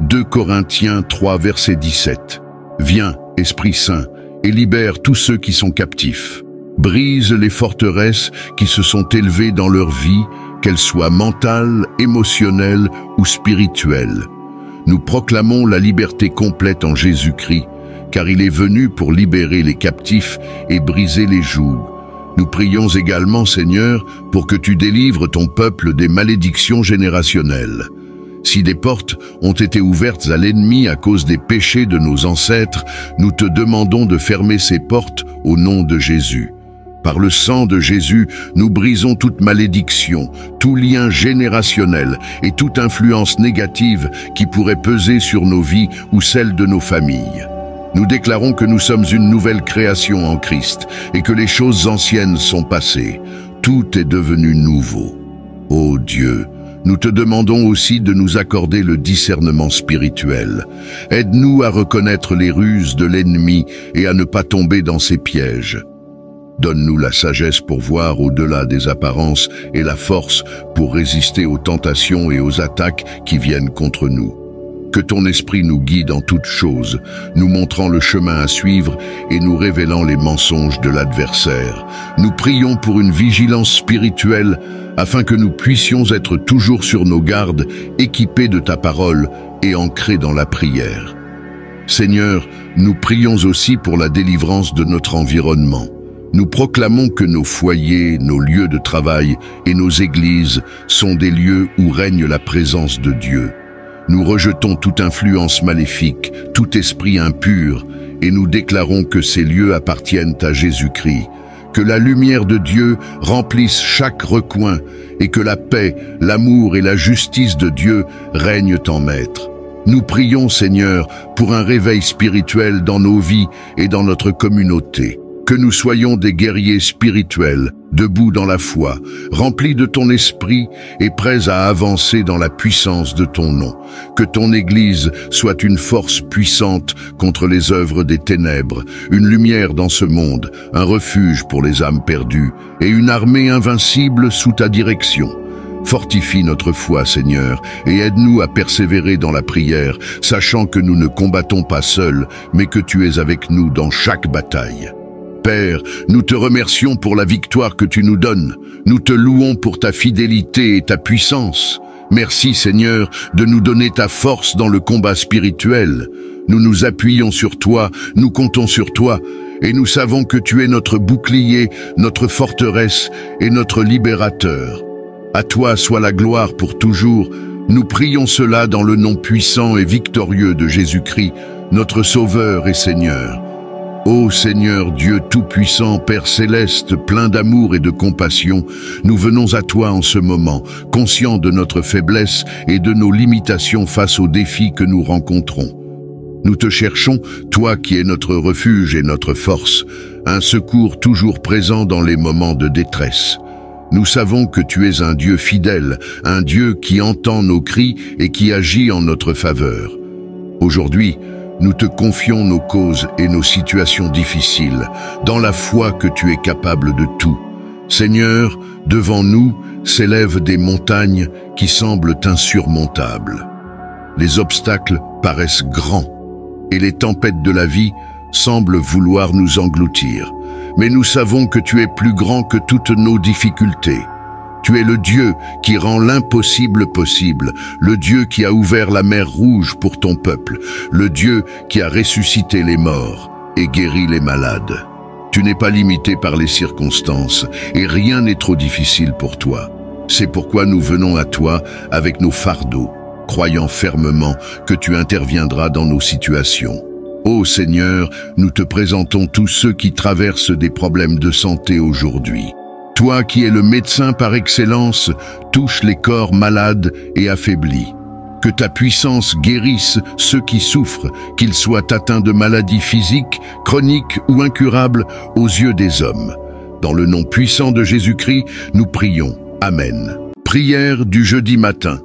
2 Corinthiens 3, verset 17. Viens, Esprit Saint, et libère tous ceux qui sont captifs. Brise les forteresses qui se sont élevées dans leur vie, qu'elles soient mentales, émotionnelles ou spirituelles. Nous proclamons la liberté complète en Jésus-Christ, car il est venu pour libérer les captifs et briser les jougs. Nous prions également, Seigneur, pour que tu délivres ton peuple des malédictions générationnelles. Si des portes ont été ouvertes à l'ennemi à cause des péchés de nos ancêtres, nous te demandons de fermer ces portes au nom de Jésus. Par le sang de Jésus, nous brisons toute malédiction, tout lien générationnel et toute influence négative qui pourrait peser sur nos vies ou celles de nos familles. Nous déclarons que nous sommes une nouvelle création en Christ et que les choses anciennes sont passées. Tout est devenu nouveau. Ô Dieu, nous te demandons aussi de nous accorder le discernement spirituel. Aide-nous à reconnaître les ruses de l'ennemi et à ne pas tomber dans ses pièges. Donne-nous la sagesse pour voir au-delà des apparences et la force pour résister aux tentations et aux attaques qui viennent contre nous. Que ton esprit nous guide en toutes choses, nous montrant le chemin à suivre et nous révélant les mensonges de l'adversaire. Nous prions pour une vigilance spirituelle afin que nous puissions être toujours sur nos gardes, équipés de ta parole et ancrés dans la prière. Seigneur, nous prions aussi pour la délivrance de notre environnement. Nous proclamons que nos foyers, nos lieux de travail et nos églises sont des lieux où règne la présence de Dieu. Nous rejetons toute influence maléfique, tout esprit impur, et nous déclarons que ces lieux appartiennent à Jésus-Christ. Que la lumière de Dieu remplisse chaque recoin et que la paix, l'amour et la justice de Dieu règnent en maître. Nous prions, Seigneur, pour un réveil spirituel dans nos vies et dans notre communauté. Que nous soyons des guerriers spirituels, debout dans la foi, remplis de ton esprit et prêts à avancer dans la puissance de ton nom. Que ton Église soit une force puissante contre les œuvres des ténèbres, une lumière dans ce monde, un refuge pour les âmes perdues et une armée invincible sous ta direction. Fortifie notre foi, Seigneur, et aide-nous à persévérer dans la prière, sachant que nous ne combattons pas seuls, mais que tu es avec nous dans chaque bataille. Père, nous te remercions pour la victoire que tu nous donnes. Nous te louons pour ta fidélité et ta puissance. Merci, Seigneur, de nous donner ta force dans le combat spirituel. Nous nous appuyons sur toi, nous comptons sur toi, et nous savons que tu es notre bouclier, notre forteresse et notre libérateur. À toi soit la gloire pour toujours. Nous prions cela dans le nom puissant et victorieux de Jésus-Christ, notre Sauveur et Seigneur. Ô Seigneur Dieu Tout-Puissant, Père Céleste, plein d'amour et de compassion, nous venons à toi en ce moment, conscients de notre faiblesse et de nos limitations face aux défis que nous rencontrons. Nous te cherchons, toi qui es notre refuge et notre force, un secours toujours présent dans les moments de détresse. Nous savons que tu es un Dieu fidèle, un Dieu qui entend nos cris et qui agit en notre faveur. Aujourd'hui, nous te confions nos causes et nos situations difficiles, dans la foi que tu es capable de tout. Seigneur, devant nous s'élèvent des montagnes qui semblent insurmontables. Les obstacles paraissent grands, et les tempêtes de la vie semblent vouloir nous engloutir. Mais nous savons que tu es plus grand que toutes nos difficultés. Tu es le Dieu qui rend l'impossible possible, le Dieu qui a ouvert la mer Rouge pour ton peuple, le Dieu qui a ressuscité les morts et guéri les malades. Tu n'es pas limité par les circonstances et rien n'est trop difficile pour toi. C'est pourquoi nous venons à toi avec nos fardeaux, croyant fermement que tu interviendras dans nos situations. Ô Seigneur, nous te présentons tous ceux qui traversent des problèmes de santé aujourd'hui. Toi qui es le médecin par excellence, touche les corps malades et affaiblis. Que ta puissance guérisse ceux qui souffrent, qu'ils soient atteints de maladies physiques, chroniques ou incurables aux yeux des hommes. Dans le nom puissant de Jésus-Christ, nous prions. Amen. Prière du jeudi matin.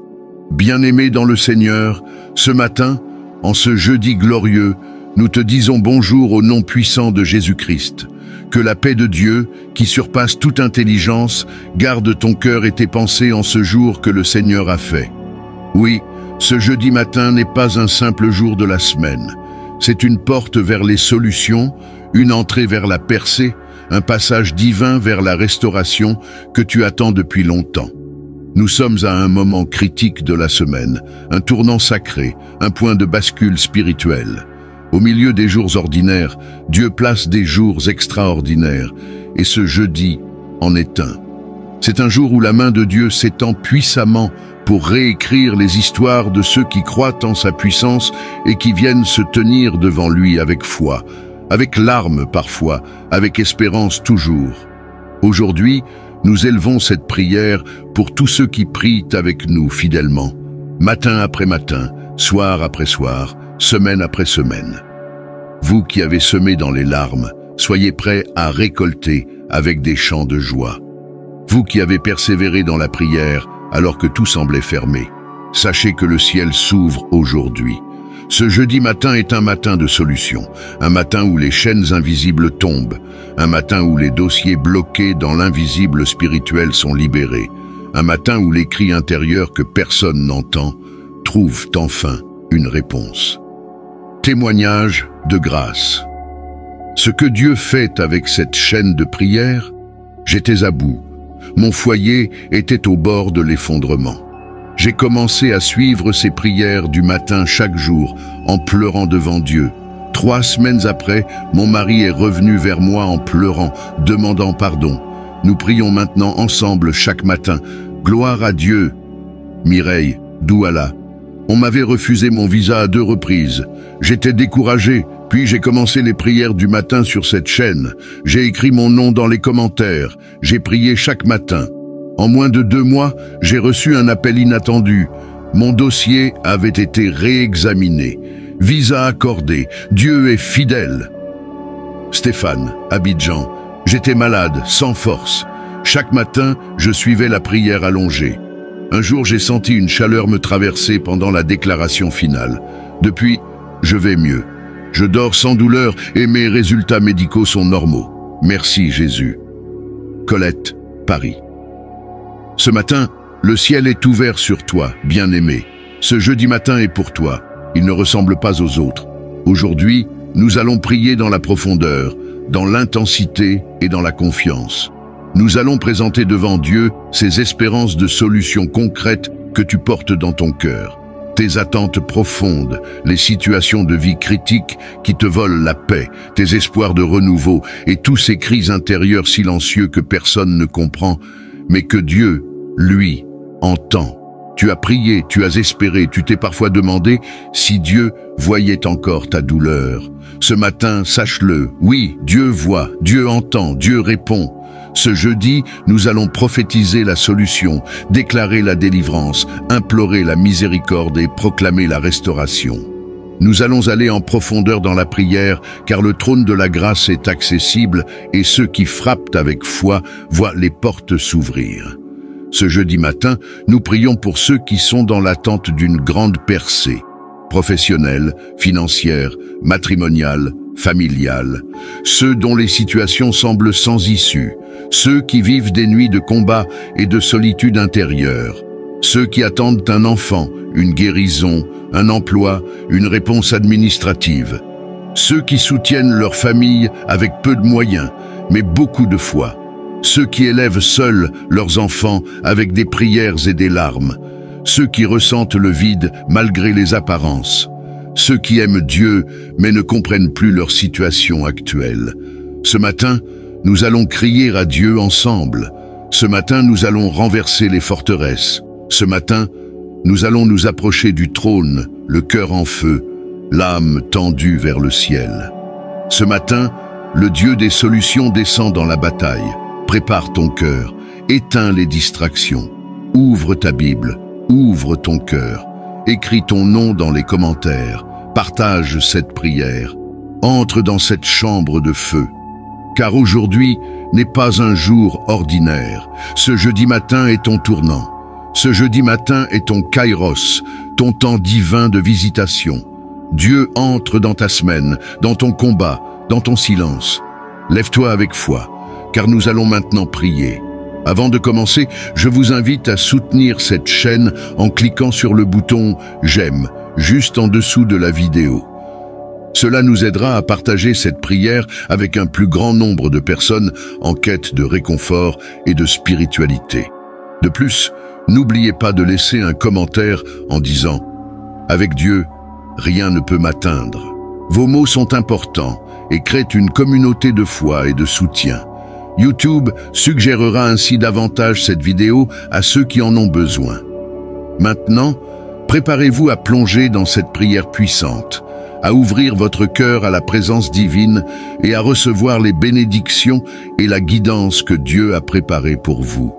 Bien-aimé dans le Seigneur, ce matin, en ce jeudi glorieux, nous te disons bonjour au nom puissant de Jésus-Christ. Que la paix de Dieu, qui surpasse toute intelligence, garde ton cœur et tes pensées en ce jour que le Seigneur a fait. Oui, ce jeudi matin n'est pas un simple jour de la semaine. C'est une porte vers les solutions, une entrée vers la percée, un passage divin vers la restauration que tu attends depuis longtemps. Nous sommes à un moment critique de la semaine, un tournant sacré, un point de bascule spirituel. Au milieu des jours ordinaires, Dieu place des jours extraordinaires, et ce jeudi en est un. C'est un jour où la main de Dieu s'étend puissamment pour réécrire les histoires de ceux qui croient en sa puissance et qui viennent se tenir devant lui avec foi, avec larmes parfois, avec espérance toujours. Aujourd'hui, nous élevons cette prière pour tous ceux qui prient avec nous fidèlement, matin après matin, soir après soir, semaine après semaine. Vous qui avez semé dans les larmes, soyez prêts à récolter avec des chants de joie. Vous qui avez persévéré dans la prière alors que tout semblait fermé, sachez que le ciel s'ouvre aujourd'hui. Ce jeudi matin est un matin de solution, un matin où les chaînes invisibles tombent, un matin où les dossiers bloqués dans l'invisible spirituel sont libérés, un matin où les cris intérieurs que personne n'entend trouvent enfin une réponse. Témoignage de grâce. Ce que Dieu fait avec cette chaîne de prière, j'étais à bout. Mon foyer était au bord de l'effondrement. J'ai commencé à suivre ces prières du matin chaque jour, en pleurant devant Dieu. 3 semaines après, mon mari est revenu vers moi en pleurant, demandant pardon. Nous prions maintenant ensemble chaque matin. Gloire à Dieu. Mireille, Douala. On m'avait refusé mon visa à 2 reprises. J'étais découragé, puis j'ai commencé les prières du matin sur cette chaîne. J'ai écrit mon nom dans les commentaires. J'ai prié chaque matin. En moins de 2 mois, j'ai reçu un appel inattendu. Mon dossier avait été réexaminé. Visa accordé. Dieu est fidèle. Stéphane, Abidjan. J'étais malade, sans force. Chaque matin, je suivais la prière allongée. Un jour, j'ai senti une chaleur me traverser pendant la déclaration finale. Depuis, je vais mieux. Je dors sans douleur et mes résultats médicaux sont normaux. Merci Jésus. Colette, Paris. Ce matin, Le ciel est ouvert sur toi, bien-aimé. Ce jeudi matin est pour toi. Il ne ressemble pas aux autres. Aujourd'hui, nous allons prier dans la profondeur, dans l'intensité et dans la confiance. Nous allons présenter devant Dieu ces espérances de solutions concrètes que tu portes dans ton cœur. Tes attentes profondes, les situations de vie critiques qui te volent la paix, tes espoirs de renouveau et tous ces cris intérieurs silencieux que personne ne comprend, mais que Dieu, lui, entend. Tu as prié, tu as espéré, tu t'es parfois demandé si Dieu voyait encore ta douleur. Ce matin, sache-le, oui, Dieu voit, Dieu entend, Dieu répond. Ce jeudi, nous allons prophétiser la solution, déclarer la délivrance, implorer la miséricorde et proclamer la restauration. Nous allons aller en profondeur dans la prière, car le trône de la grâce est accessible et ceux qui frappent avec foi voient les portes s'ouvrir. Ce jeudi matin, nous prions pour ceux qui sont dans l'attente d'une grande percée, professionnelle, financière, matrimoniale, familiale, ceux dont les situations semblent sans issue, ceux qui vivent des nuits de combat et de solitude intérieure, ceux qui attendent un enfant, une guérison, un emploi, une réponse administrative, ceux qui soutiennent leur famille avec peu de moyens, mais beaucoup de foi, ceux qui élèvent seuls leurs enfants avec des prières et des larmes, ceux qui ressentent le vide malgré les apparences, ceux qui aiment Dieu mais ne comprennent plus leur situation actuelle. Ce matin, nous allons crier à Dieu ensemble. Ce matin, nous allons renverser les forteresses. Ce matin, nous allons nous approcher du trône, le cœur en feu, l'âme tendue vers le ciel. Ce matin, le Dieu des solutions descend dans la bataille. Prépare ton cœur, éteins les distractions, ouvre ta Bible, ouvre ton cœur, écris ton nom dans les commentaires, partage cette prière, entre dans cette chambre de feu. Car aujourd'hui n'est pas un jour ordinaire. Ce jeudi matin est ton tournant. Ce jeudi matin est ton kairos, ton temps divin de visitation. Dieu entre dans ta semaine, dans ton combat, dans ton silence. Lève-toi avec foi, car nous allons maintenant prier. Avant de commencer, je vous invite à soutenir cette chaîne en cliquant sur le bouton « J'aime » juste en dessous de la vidéo. Cela nous aidera à partager cette prière avec un plus grand nombre de personnes en quête de réconfort et de spiritualité. De plus, n'oubliez pas de laisser un commentaire en disant « Avec Dieu, rien ne peut m'atteindre ». Vos mots sont importants et créent une communauté de foi et de soutien. YouTube suggérera ainsi davantage cette vidéo à ceux qui en ont besoin. Maintenant, préparez-vous à plonger dans cette prière puissante, à ouvrir votre cœur à la présence divine et à recevoir les bénédictions et la guidance que Dieu a préparées pour vous.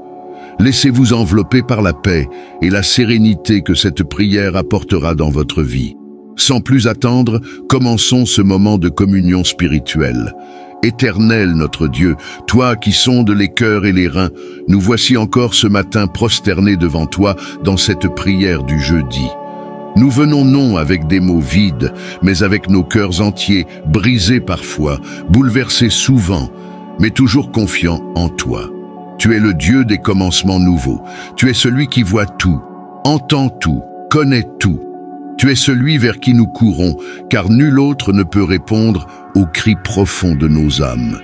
Laissez-vous envelopper par la paix et la sérénité que cette prière apportera dans votre vie. Sans plus attendre, commençons ce moment de communion spirituelle. Éternel notre Dieu, toi qui sondes les cœurs et les reins, nous voici encore ce matin prosternés devant toi dans cette prière du jeudi. Nous venons non avec des mots vides, mais avec nos cœurs entiers, brisés parfois, bouleversés souvent, mais toujours confiants en toi. Tu es le Dieu des commencements nouveaux. Tu es celui qui voit tout, entend tout, connaît tout. Tu es celui vers qui nous courons, car nul autre ne peut répondre aux cris profonds de nos âmes.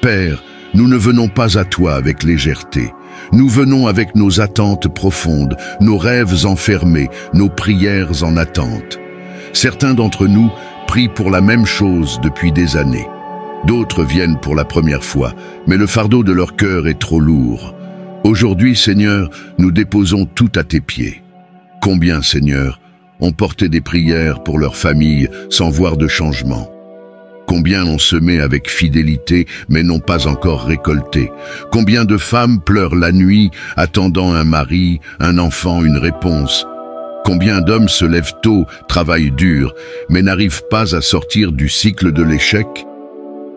Père, nous ne venons pas à toi avec légèreté. Nous venons avec nos attentes profondes, nos rêves enfermés, nos prières en attente. Certains d'entre nous prient pour la même chose depuis des années. D'autres viennent pour la première fois, mais le fardeau de leur cœur est trop lourd. Aujourd'hui, Seigneur, nous déposons tout à tes pieds. Combien, Seigneur, ont porté des prières pour leur famille sans voir de changement? Combien ont semé avec fidélité mais n'ont pas encore récolté? Combien de femmes pleurent la nuit attendant un mari, un enfant, une réponse? Combien d'hommes se lèvent tôt, travaillent dur, mais n'arrivent pas à sortir du cycle de l'échec?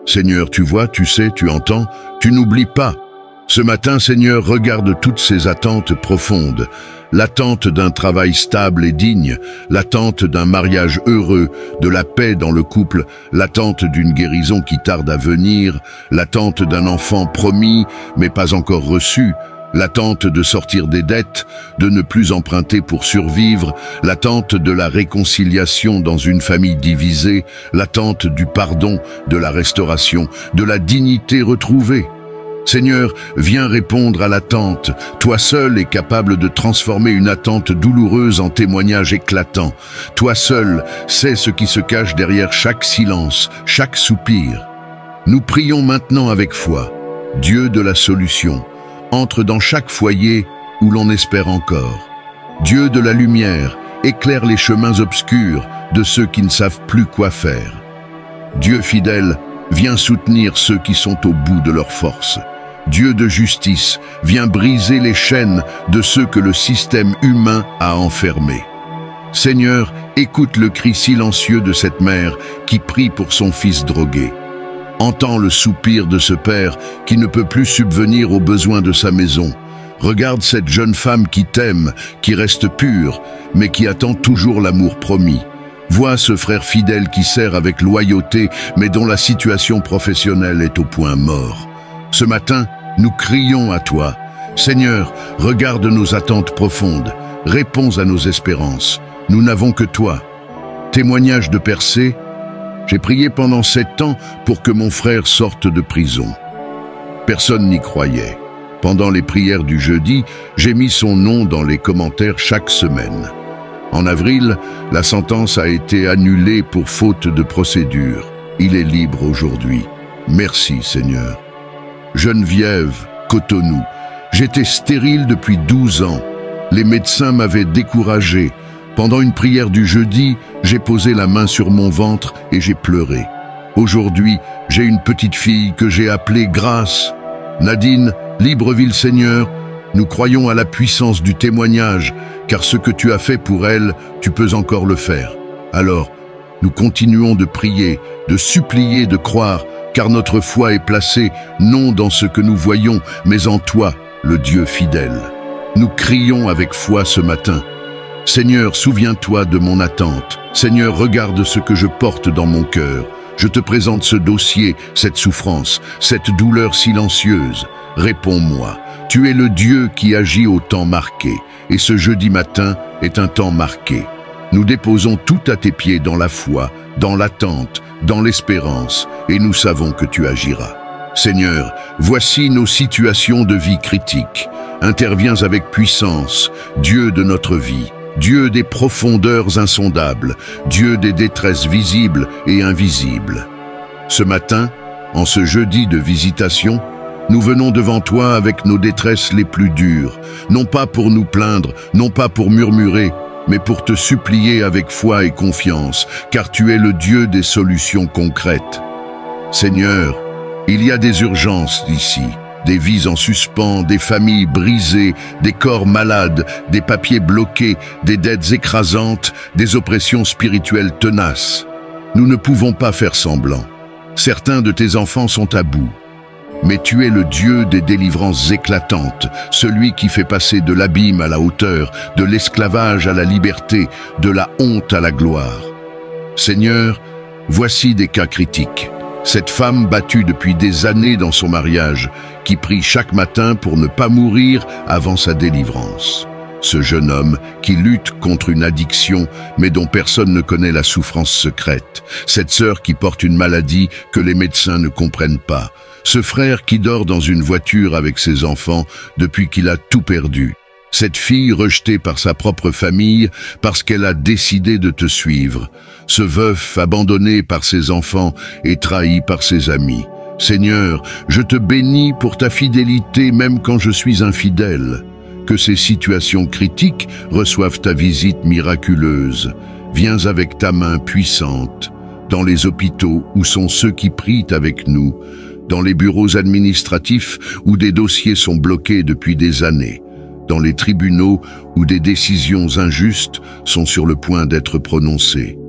Seigneur, tu vois, tu sais, tu entends, tu n'oublies pas. Ce matin, Seigneur, regarde toutes ces attentes profondes. L'attente d'un travail stable et digne, l'attente d'un mariage heureux, de la paix dans le couple, l'attente d'une guérison qui tarde à venir, l'attente d'un enfant promis mais pas encore reçu, L'attente de sortir des dettes, de ne plus emprunter pour survivre, l'attente de la réconciliation dans une famille divisée, l'attente du pardon, de la restauration, de la dignité retrouvée. Seigneur, viens répondre à l'attente. Toi seul es capable de transformer une attente douloureuse en témoignage éclatant. Toi seul sais ce qui se cache derrière chaque silence, chaque soupir. Nous prions maintenant avec foi. Dieu de la solution, entre dans chaque foyer où l'on espère encore. Dieu de la lumière, éclaire les chemins obscurs de ceux qui ne savent plus quoi faire. Dieu fidèle, viens soutenir ceux qui sont au bout de leur force. Dieu de justice, viens briser les chaînes de ceux que le système humain a enfermés. Seigneur, écoute le cri silencieux de cette mère qui prie pour son fils drogué. Entends le soupir de ce père qui ne peut plus subvenir aux besoins de sa maison. Regarde cette jeune femme qui t'aime, qui reste pure, mais qui attend toujours l'amour promis. Vois ce frère fidèle qui sert avec loyauté, mais dont la situation professionnelle est au point mort. Ce matin, nous crions à toi. Seigneur, regarde nos attentes profondes, réponds à nos espérances. Nous n'avons que toi. Témoignage de percée. J'ai prié pendant 7 ans pour que mon frère sorte de prison. Personne n'y croyait. Pendant les prières du jeudi, j'ai mis son nom dans les commentaires chaque semaine. En avril, la sentence a été annulée pour faute de procédure. Il est libre aujourd'hui. Merci Seigneur. Geneviève, Cotonou. J'étais stérile depuis 12 ans. Les médecins m'avaient découragé. Pendant une prière du jeudi, j'ai posé la main sur mon ventre et j'ai pleuré. Aujourd'hui, j'ai une petite fille que j'ai appelée Grâce. Nadine, Libreville-Seigneur, nous croyons à la puissance du témoignage, car ce que tu as fait pour elle, tu peux encore le faire. Alors, nous continuons de prier, de supplier, de croire, car notre foi est placée non dans ce que nous voyons, mais en toi, le Dieu fidèle. Nous crions avec foi ce matin. Seigneur, souviens-toi de mon attente. Seigneur, regarde ce que je porte dans mon cœur. Je te présente ce dossier, cette souffrance, cette douleur silencieuse. Réponds-moi. Tu es le Dieu qui agit au temps marqué, et ce jeudi matin est un temps marqué. Nous déposons tout à tes pieds dans la foi, dans l'attente, dans l'espérance, et nous savons que tu agiras. Seigneur, voici nos situations de vie critiques. Interviens avec puissance, Dieu de notre vie. Dieu des profondeurs insondables, Dieu des détresses visibles et invisibles. Ce matin, en ce jeudi de visitation, nous venons devant toi avec nos détresses les plus dures, non pas pour nous plaindre, non pas pour murmurer, mais pour te supplier avec foi et confiance, car tu es le Dieu des solutions concrètes. Seigneur, il y a des urgences ici. Des vies en suspens, des familles brisées, des corps malades, des papiers bloqués, des dettes écrasantes, des oppressions spirituelles tenaces. Nous ne pouvons pas faire semblant. Certains de tes enfants sont à bout. Mais tu es le Dieu des délivrances éclatantes, celui qui fait passer de l'abîme à la hauteur, de l'esclavage à la liberté, de la honte à la gloire. Seigneur, voici des cas critiques. Cette femme battue depuis des années dans son mariage, qui prie chaque matin pour ne pas mourir avant sa délivrance. Ce jeune homme qui lutte contre une addiction, mais dont personne ne connaît la souffrance secrète. Cette sœur qui porte une maladie que les médecins ne comprennent pas. Ce frère qui dort dans une voiture avec ses enfants depuis qu'il a tout perdu. Cette fille rejetée par sa propre famille parce qu'elle a décidé de te suivre. Ce veuf abandonné par ses enfants et trahi par ses amis. Seigneur, je te bénis pour ta fidélité même quand je suis infidèle. Que ces situations critiques reçoivent ta visite miraculeuse. Viens avec ta main puissante. Dans les hôpitaux où sont ceux qui prient avec nous. Dans les bureaux administratifs où des dossiers sont bloqués depuis des années. Dans les tribunaux où des décisions injustes sont sur le point d'être prononcées.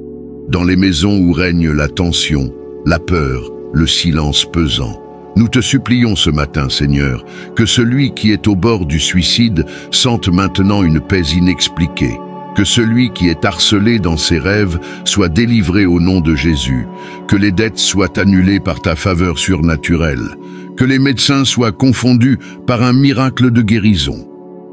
Dans les maisons où règne la tension, la peur, le silence pesant. Nous te supplions ce matin, Seigneur, que celui qui est au bord du suicide sente maintenant une paix inexpliquée. Que celui qui est harcelé dans ses rêves soit délivré au nom de Jésus. Que les dettes soient annulées par ta faveur surnaturelle. que les médecins soient confondus par un miracle de guérison.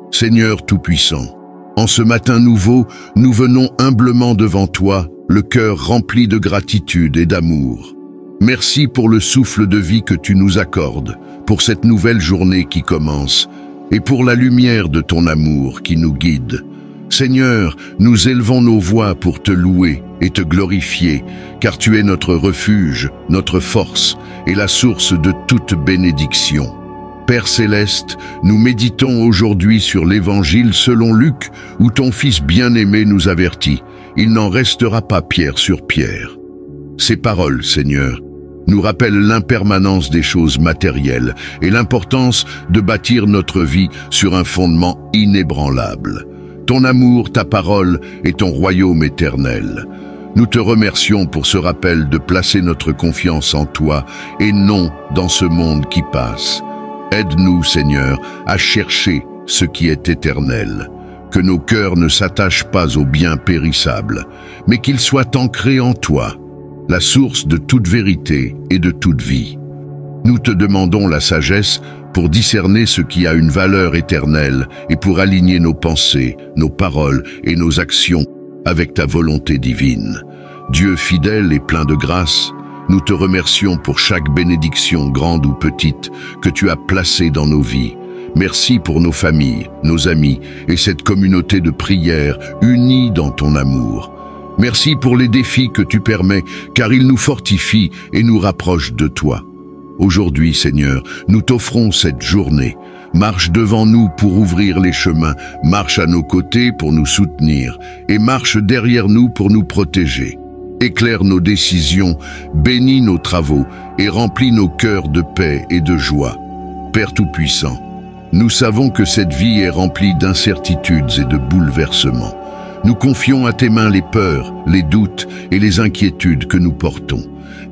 Seigneur Tout-Puissant, en ce matin nouveau, nous venons humblement devant toi, le cœur rempli de gratitude et d'amour. Merci pour le souffle de vie que tu nous accordes, pour cette nouvelle journée qui commence, et pour la lumière de ton amour qui nous guide. Seigneur, nous élevons nos voix pour te louer et te glorifier, car tu es notre refuge, notre force et la source de toute bénédiction. Père céleste, nous méditons aujourd'hui sur l'Évangile selon Luc, où ton Fils bien-aimé nous avertit. Il n'en restera pas pierre sur pierre. Ces paroles, Seigneur, nous rappellent l'impermanence des choses matérielles et l'importance de bâtir notre vie sur un fondement inébranlable. Ton amour, ta parole et ton royaume éternel. Nous te remercions pour ce rappel de placer notre confiance en toi et non dans ce monde qui passe. Aide-nous, Seigneur, à chercher ce qui est éternel. Que nos cœurs ne s'attachent pas aux biens périssables, mais qu'ils soient ancrés en toi, la source de toute vérité et de toute vie. Nous te demandons la sagesse pour discerner ce qui a une valeur éternelle et pour aligner nos pensées, nos paroles et nos actions avec ta volonté divine. Dieu fidèle et plein de grâce, nous te remercions pour chaque bénédiction, grande ou petite, que tu as placée dans nos vies. Merci pour nos familles, nos amis et cette communauté de prière unie dans ton amour. Merci pour les défis que tu permets, car ils nous fortifient et nous rapprochent de toi. Aujourd'hui, Seigneur, nous t'offrons cette journée. Marche devant nous pour ouvrir les chemins, marche à nos côtés pour nous soutenir et marche derrière nous pour nous protéger. Éclaire nos décisions, bénis nos travaux et remplis nos cœurs de paix et de joie. Père Tout-Puissant, nous savons que cette vie est remplie d'incertitudes et de bouleversements. Nous confions à tes mains les peurs, les doutes et les inquiétudes que nous portons.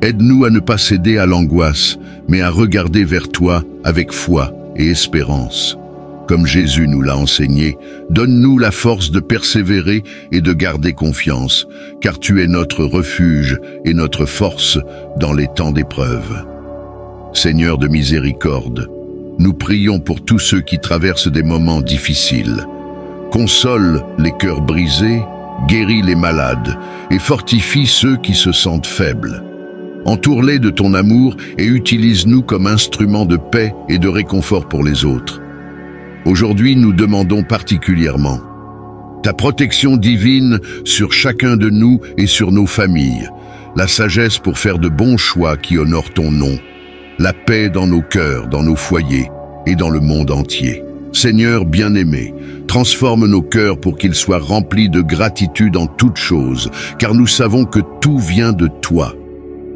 Aide-nous à ne pas céder à l'angoisse, mais à regarder vers toi avec foi et espérance. Comme Jésus nous l'a enseigné, donne-nous la force de persévérer et de garder confiance, car tu es notre refuge et notre force dans les temps d'épreuve. Seigneur de miséricorde, nous prions pour tous ceux qui traversent des moments difficiles. Console les cœurs brisés, guéris les malades et fortifie ceux qui se sentent faibles. Entoure-les de ton amour et utilise-nous comme instruments de paix et de réconfort pour les autres. Aujourd'hui, nous demandons particulièrement ta protection divine sur chacun de nous et sur nos familles, la sagesse pour faire de bons choix qui honorent ton nom, la paix dans nos cœurs, dans nos foyers et dans le monde entier. Seigneur bien-aimé, transforme nos cœurs pour qu'ils soient remplis de gratitude en toutes choses, car nous savons que tout vient de toi.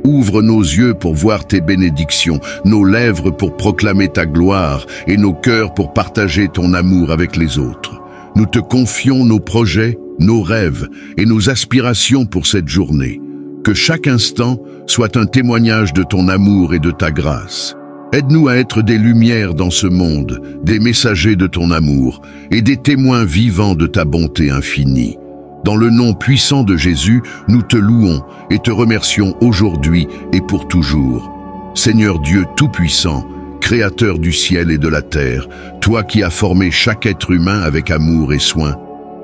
Ouvre nos yeux pour voir tes bénédictions, nos lèvres pour proclamer ta gloire et nos cœurs pour partager ton amour avec les autres. Nous te confions nos projets, nos rêves et nos aspirations pour cette journée. Que chaque instant soit un témoignage de ton amour et de ta grâce. Aide-nous à être des lumières dans ce monde, des messagers de ton amour et des témoins vivants de ta bonté infinie. Dans le nom puissant de Jésus, nous te louons et te remercions aujourd'hui et pour toujours. Seigneur Dieu Tout-Puissant, Créateur du ciel et de la terre, toi qui as formé chaque être humain avec amour et soin,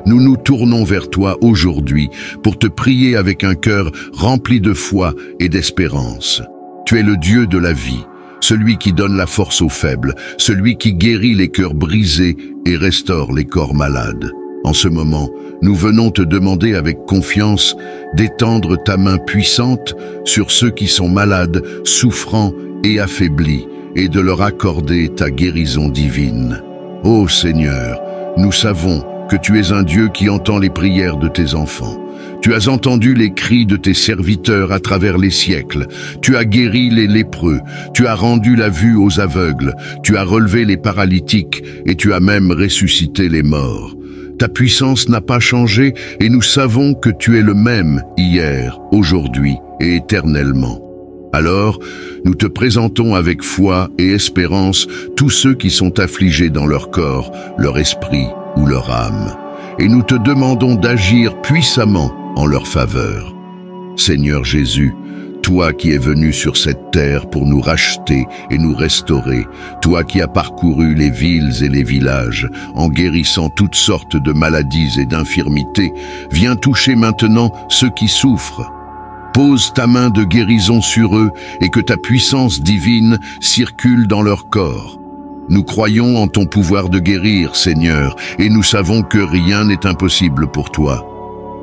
nous nous tournons vers toi aujourd'hui pour te prier avec un cœur rempli de foi et d'espérance. Tu es le Dieu de la vie, celui qui donne la force aux faibles, celui qui guérit les cœurs brisés et restaure les corps malades. En ce moment, nous venons te demander avec confiance d'étendre ta main puissante sur ceux qui sont malades, souffrants et affaiblis, et de leur accorder ta guérison divine. Ô Seigneur, nous savons que tu es un Dieu qui entend les prières de tes enfants. Tu as entendu les cris de tes serviteurs à travers les siècles. Tu as guéri les lépreux, tu as rendu la vue aux aveugles, tu as relevé les paralytiques et tu as même ressuscité les morts. Ta puissance n'a pas changé et nous savons que tu es le même hier, aujourd'hui et éternellement. Alors, nous te présentons avec foi et espérance tous ceux qui sont affligés dans leur corps, leur esprit ou leur âme. Et nous te demandons d'agir puissamment en leur faveur. Seigneur Jésus, toi qui es venu sur cette terre pour nous racheter et nous restaurer, toi qui as parcouru les villes et les villages, en guérissant toutes sortes de maladies et d'infirmités, viens toucher maintenant ceux qui souffrent. Pose ta main de guérison sur eux et que ta puissance divine circule dans leur corps. Nous croyons en ton pouvoir de guérir, Seigneur, et nous savons que rien n'est impossible pour toi.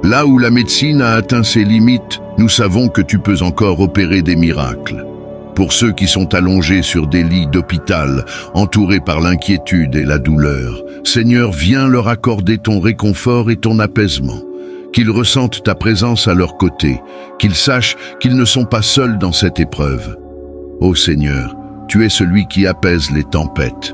Là où la médecine a atteint ses limites, nous savons que tu peux encore opérer des miracles. Pour ceux qui sont allongés sur des lits d'hôpital, entourés par l'inquiétude et la douleur, Seigneur, viens leur accorder ton réconfort et ton apaisement. Qu'ils ressentent ta présence à leur côté, qu'ils sachent qu'ils ne sont pas seuls dans cette épreuve. Ô Seigneur, tu es celui qui apaise les tempêtes.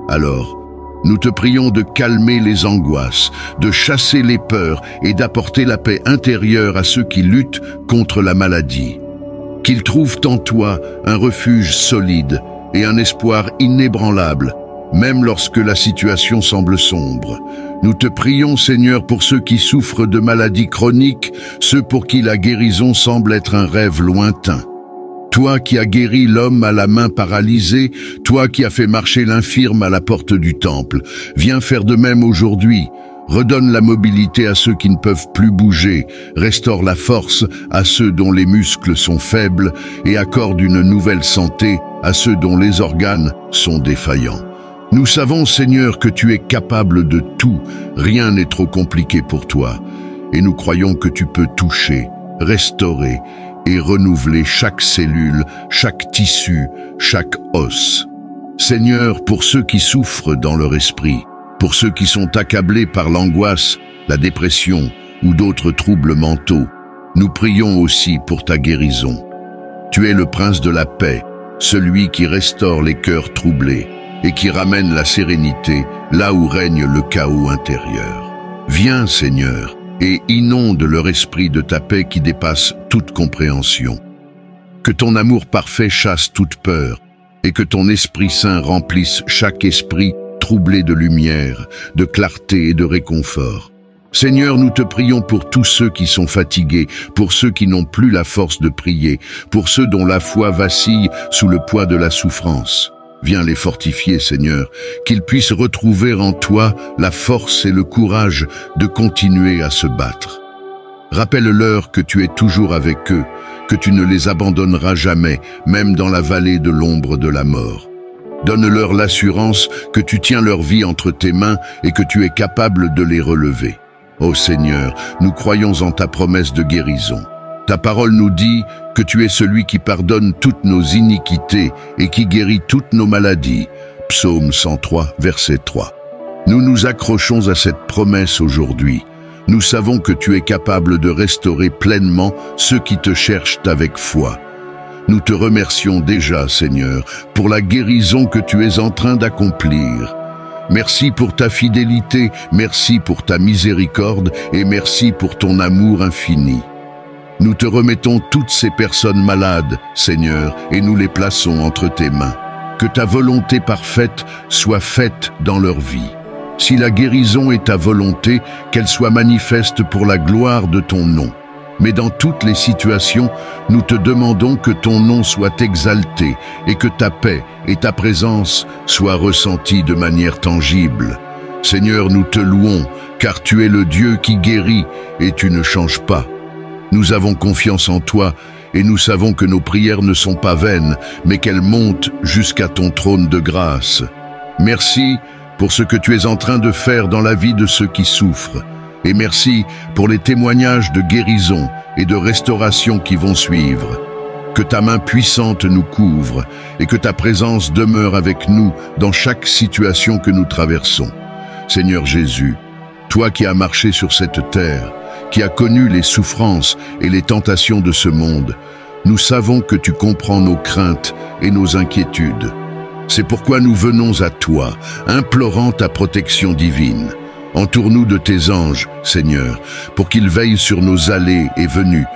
Alors, nous te prions de calmer les angoisses, de chasser les peurs et d'apporter la paix intérieure à ceux qui luttent contre la maladie. Qu'ils trouvent en toi un refuge solide et un espoir inébranlable, même lorsque la situation semble sombre. Nous te prions, Seigneur, pour ceux qui souffrent de maladies chroniques, ceux pour qui la guérison semble être un rêve lointain. Toi qui as guéri l'homme à la main paralysée, toi qui as fait marcher l'infirme à la porte du temple, viens faire de même aujourd'hui. Redonne la mobilité à ceux qui ne peuvent plus bouger, restaure la force à ceux dont les muscles sont faibles et accorde une nouvelle santé à ceux dont les organes sont défaillants. Nous savons, Seigneur, que tu es capable de tout, rien n'est trop compliqué pour toi, et nous croyons que tu peux toucher, restaurer et renouveler chaque cellule, chaque tissu, chaque os. Seigneur, pour ceux qui souffrent dans leur esprit, pour ceux qui sont accablés par l'angoisse, la dépression ou d'autres troubles mentaux, nous prions aussi pour ta guérison. Tu es le prince de la paix, celui qui restaure les cœurs troublés et qui ramène la sérénité là où règne le chaos intérieur. Viens, Seigneur, et inonde leur esprit de ta paix qui dépasse toute compréhension. Que ton amour parfait chasse toute peur et que ton Esprit Saint remplisse chaque esprit troublé de lumière, de clarté et de réconfort. Seigneur, nous te prions pour tous ceux qui sont fatigués, pour ceux qui n'ont plus la force de prier, pour ceux dont la foi vacille sous le poids de la souffrance. Viens les fortifier, Seigneur, qu'ils puissent retrouver en toi la force et le courage de continuer à se battre. Rappelle-leur que tu es toujours avec eux, que tu ne les abandonneras jamais, même dans la vallée de l'ombre de la mort. Donne-leur l'assurance que tu tiens leur vie entre tes mains et que tu es capable de les relever. Ô Seigneur, nous croyons en ta promesse de guérison. Ta parole nous dit que tu es celui qui pardonne toutes nos iniquités et qui guérit toutes nos maladies. Psaume 103, verset 3. Nous nous accrochons à cette promesse aujourd'hui. Nous savons que tu es capable de restaurer pleinement ceux qui te cherchent avec foi. Nous te remercions déjà, Seigneur, pour la guérison que tu es en train d'accomplir. Merci pour ta fidélité, merci pour ta miséricorde et merci pour ton amour infini. Nous te remettons toutes ces personnes malades, Seigneur, et nous les plaçons entre tes mains. Que ta volonté parfaite soit faite dans leur vie. Si la guérison est ta volonté, qu'elle soit manifeste pour la gloire de ton nom. Mais dans toutes les situations, nous te demandons que ton nom soit exalté et que ta paix et ta présence soient ressenties de manière tangible. Seigneur, nous te louons, car tu es le Dieu qui guérit et tu ne changes pas. Nous avons confiance en toi et nous savons que nos prières ne sont pas vaines, mais qu'elles montent jusqu'à ton trône de grâce. Merci pour ce que tu es en train de faire dans la vie de ceux qui souffrent. Et merci pour les témoignages de guérison et de restauration qui vont suivre. Que ta main puissante nous couvre et que ta présence demeure avec nous dans chaque situation que nous traversons. Seigneur Jésus, toi qui as marché sur cette terre, qui as connu les souffrances et les tentations de ce monde, nous savons que tu comprends nos craintes et nos inquiétudes. C'est pourquoi nous venons à toi, implorant ta protection divine. Entoure-nous de tes anges, Seigneur, pour qu'ils veillent sur nos allées et venues,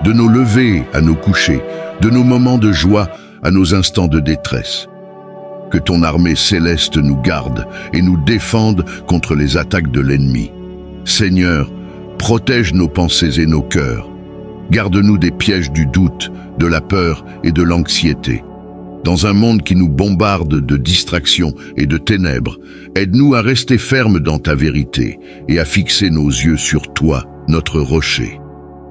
de nos levées à nos couchers, de nos moments de joie à nos instants de détresse. Que ton armée céleste nous garde et nous défende contre les attaques de l'ennemi. Seigneur, protège nos pensées et nos cœurs. Garde-nous des pièges du doute, de la peur et de l'anxiété. Dans un monde qui nous bombarde de distractions et de ténèbres, aide-nous à rester fermes dans ta vérité et à fixer nos yeux sur toi, notre rocher.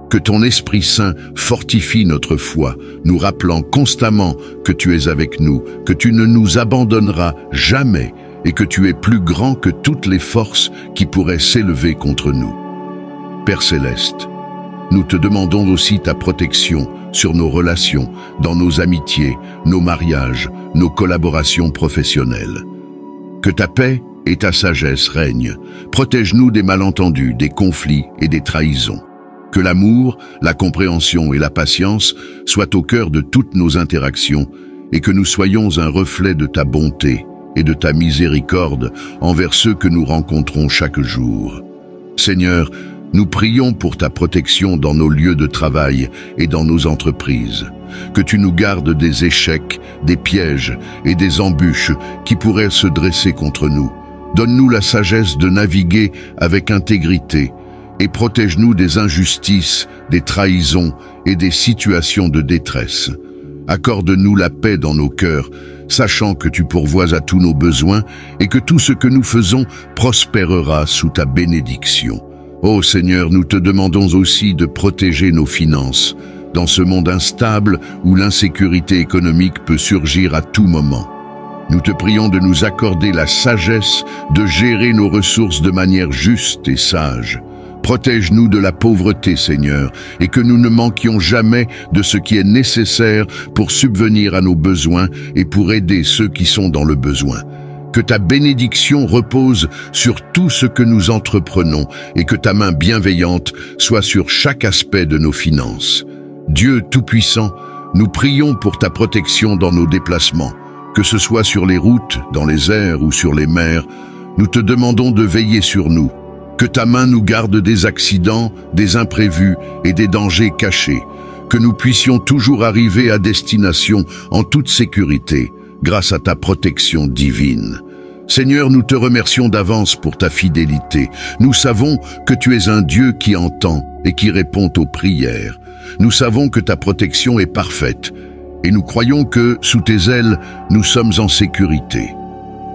Que ton Esprit Saint fortifie notre foi, nous rappelant constamment que tu es avec nous, que tu ne nous abandonneras jamais et que tu es plus grand que toutes les forces qui pourraient s'élever contre nous. Père Céleste, nous te demandons aussi ta protection sur nos relations, dans nos amitiés, nos mariages, nos collaborations professionnelles. Que ta paix et ta sagesse règnent. Protège-nous des malentendus, des conflits et des trahisons. Que l'amour, la compréhension et la patience soient au cœur de toutes nos interactions et que nous soyons un reflet de ta bonté et de ta miséricorde envers ceux que nous rencontrons chaque jour. Seigneur, nous prions pour ta protection dans nos lieux de travail et dans nos entreprises. Que tu nous gardes des échecs, des pièges et des embûches qui pourraient se dresser contre nous. Donne-nous la sagesse de naviguer avec intégrité et protège-nous des injustices, des trahisons et des situations de détresse. Accorde-nous la paix dans nos cœurs, sachant que tu pourvois à tous nos besoins et que tout ce que nous faisons prospérera sous ta bénédiction. Ô Seigneur, nous te demandons aussi de protéger nos finances, dans ce monde instable où l'insécurité économique peut surgir à tout moment. Nous te prions de nous accorder la sagesse de gérer nos ressources de manière juste et sage. Protège-nous de la pauvreté, Seigneur, et que nous ne manquions jamais de ce qui est nécessaire pour subvenir à nos besoins et pour aider ceux qui sont dans le besoin. Que ta bénédiction repose sur tout ce que nous entreprenons et que ta main bienveillante soit sur chaque aspect de nos finances. Dieu Tout-Puissant, nous prions pour ta protection dans nos déplacements. Que ce soit sur les routes, dans les airs ou sur les mers, nous te demandons de veiller sur nous. Que ta main nous garde des accidents, des imprévus et des dangers cachés. Que nous puissions toujours arriver à destination en toute sécurité, grâce à ta protection divine. Seigneur, nous te remercions d'avance pour ta fidélité. Nous savons que tu es un Dieu qui entend et qui répond aux prières. Nous savons que ta protection est parfaite et nous croyons que, sous tes ailes, nous sommes en sécurité.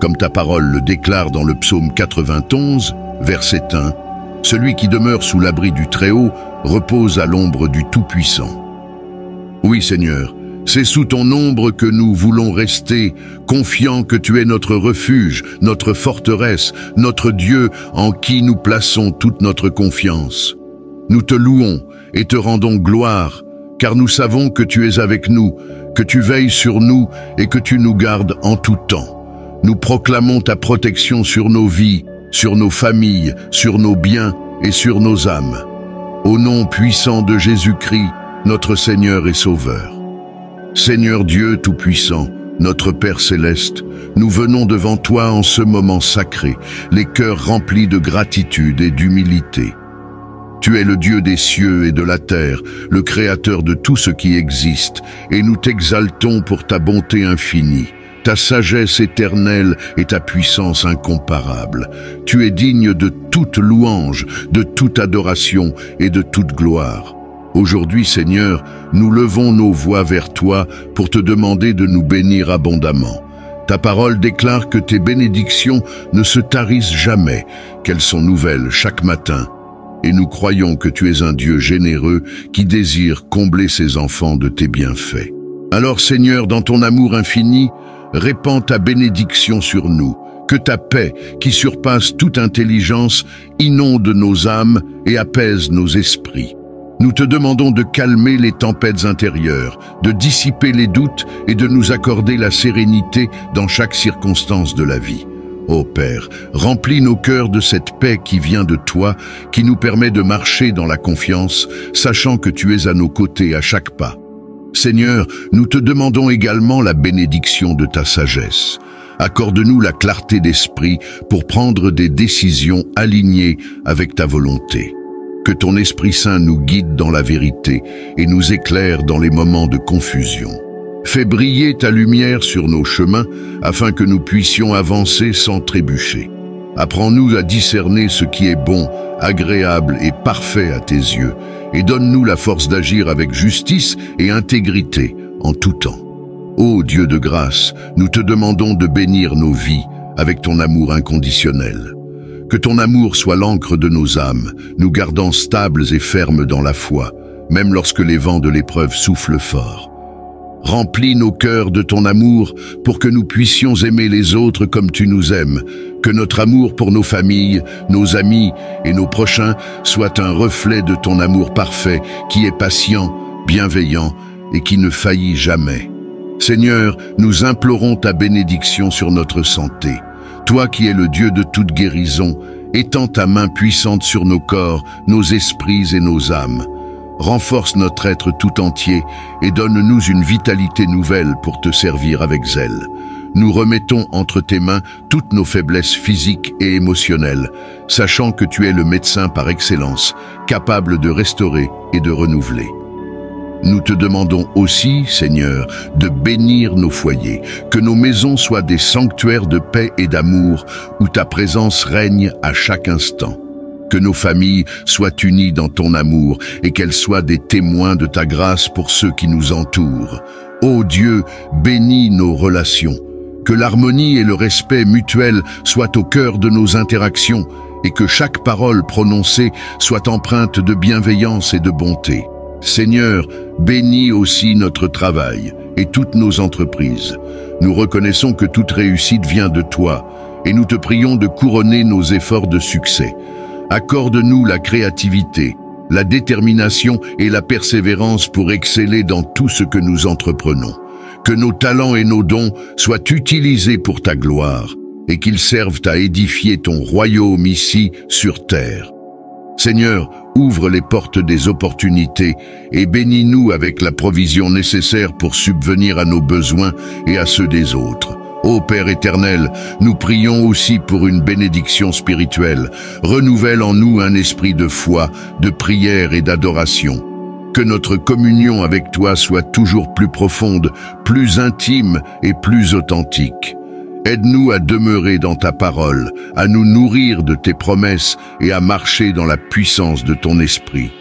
Comme ta parole le déclare dans le psaume 91, verset 1, « Celui qui demeure sous l'abri du Très-Haut repose à l'ombre du Tout-Puissant. » Oui, Seigneur, c'est sous ton ombre que nous voulons rester, confiants que tu es notre refuge, notre forteresse, notre Dieu en qui nous plaçons toute notre confiance. Nous te louons et te rendons gloire, car nous savons que tu es avec nous, que tu veilles sur nous et que tu nous gardes en tout temps. Nous proclamons ta protection sur nos vies, sur nos familles, sur nos biens et sur nos âmes. Au nom puissant de Jésus-Christ, notre Seigneur et Sauveur. Seigneur Dieu Tout-Puissant, notre Père Céleste, nous venons devant toi en ce moment sacré, les cœurs remplis de gratitude et d'humilité. Tu es le Dieu des cieux et de la terre, le Créateur de tout ce qui existe, et nous t'exaltons pour ta bonté infinie, ta sagesse éternelle et ta puissance incomparable. Tu es digne de toute louange, de toute adoration et de toute gloire. Aujourd'hui, Seigneur, nous levons nos voix vers toi pour te demander de nous bénir abondamment. Ta parole déclare que tes bénédictions ne se tarissent jamais, qu'elles sont nouvelles chaque matin. Et nous croyons que tu es un Dieu généreux qui désire combler ses enfants de tes bienfaits. Alors, Seigneur, dans ton amour infini, répands ta bénédiction sur nous. Que ta paix, qui surpasse toute intelligence, inonde nos âmes et apaise nos esprits. Nous te demandons de calmer les tempêtes intérieures, de dissiper les doutes et de nous accorder la sérénité dans chaque circonstance de la vie. Ô Père, remplis nos cœurs de cette paix qui vient de toi, qui nous permet de marcher dans la confiance, sachant que tu es à nos côtés à chaque pas. Seigneur, nous te demandons également la bénédiction de ta sagesse. Accorde-nous la clarté d'esprit pour prendre des décisions alignées avec ta volonté. Que ton Esprit Saint nous guide dans la vérité et nous éclaire dans les moments de confusion. Fais briller ta lumière sur nos chemins afin que nous puissions avancer sans trébucher. Apprends-nous à discerner ce qui est bon, agréable et parfait à tes yeux, et donne-nous la force d'agir avec justice et intégrité en tout temps. Ô Dieu de grâce, nous te demandons de bénir nos vies avec ton amour inconditionnel. Que ton amour soit l'encre de nos âmes, nous gardant stables et fermes dans la foi, même lorsque les vents de l'épreuve soufflent fort. Remplis nos cœurs de ton amour pour que nous puissions aimer les autres comme tu nous aimes. Que notre amour pour nos familles, nos amis et nos prochains soit un reflet de ton amour parfait qui est patient, bienveillant et qui ne faillit jamais. Seigneur, nous implorons ta bénédiction sur notre santé. Toi qui es le Dieu de toute guérison, étends ta main puissante sur nos corps, nos esprits et nos âmes. Renforce notre être tout entier et donne-nous une vitalité nouvelle pour te servir avec zèle. Nous remettons entre tes mains toutes nos faiblesses physiques et émotionnelles, sachant que tu es le médecin par excellence, capable de restaurer et de renouveler. Nous te demandons aussi, Seigneur, de bénir nos foyers, que nos maisons soient des sanctuaires de paix et d'amour, où ta présence règne à chaque instant. Que nos familles soient unies dans ton amour et qu'elles soient des témoins de ta grâce pour ceux qui nous entourent. Ô Dieu, bénis nos relations. Que l'harmonie et le respect mutuel soient au cœur de nos interactions et que chaque parole prononcée soit empreinte de bienveillance et de bonté. Seigneur, bénis aussi notre travail et toutes nos entreprises. Nous reconnaissons que toute réussite vient de toi et nous te prions de couronner nos efforts de succès. Accorde-nous la créativité, la détermination et la persévérance pour exceller dans tout ce que nous entreprenons. Que nos talents et nos dons soient utilisés pour ta gloire et qu'ils servent à édifier ton royaume ici sur terre. Seigneur, ouvre les portes des opportunités et bénis-nous avec la provision nécessaire pour subvenir à nos besoins et à ceux des autres. Ô Père éternel, nous prions aussi pour une bénédiction spirituelle. Renouvelle en nous un esprit de foi, de prière et d'adoration. Que notre communion avec toi soit toujours plus profonde, plus intime et plus authentique. Aide-nous à demeurer dans ta parole, à nous nourrir de tes promesses et à marcher dans la puissance de ton esprit.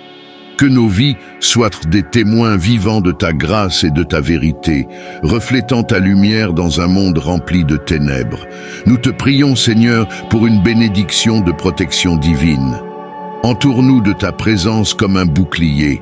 Que nos vies soient des témoins vivants de ta grâce et de ta vérité, reflétant ta lumière dans un monde rempli de ténèbres. Nous te prions, Seigneur, pour une bénédiction de protection divine. Entoure-nous de ta présence comme un bouclier.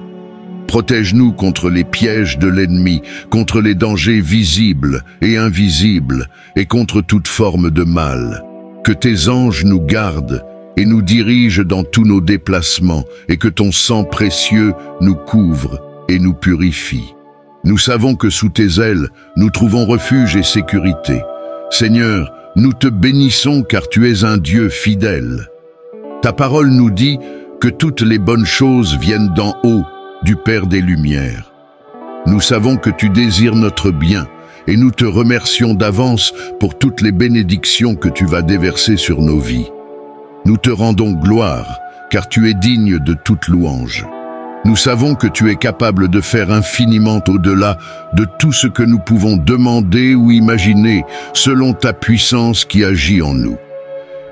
Protège-nous contre les pièges de l'ennemi, contre les dangers visibles et invisibles, et contre toute forme de mal. Que tes anges nous gardent et nous dirigent dans tous nos déplacements, et que ton sang précieux nous couvre et nous purifie. Nous savons que sous tes ailes, nous trouvons refuge et sécurité. Seigneur, nous te bénissons car tu es un Dieu fidèle. Ta parole nous dit que toutes les bonnes choses viennent d'en haut, du Père des Lumières. Nous savons que tu désires notre bien, et nous te remercions d'avance pour toutes les bénédictions que tu vas déverser sur nos vies. Nous te rendons gloire, car tu es digne de toute louange. Nous savons que tu es capable de faire infiniment au-delà de tout ce que nous pouvons demander ou imaginer, selon ta puissance qui agit en nous.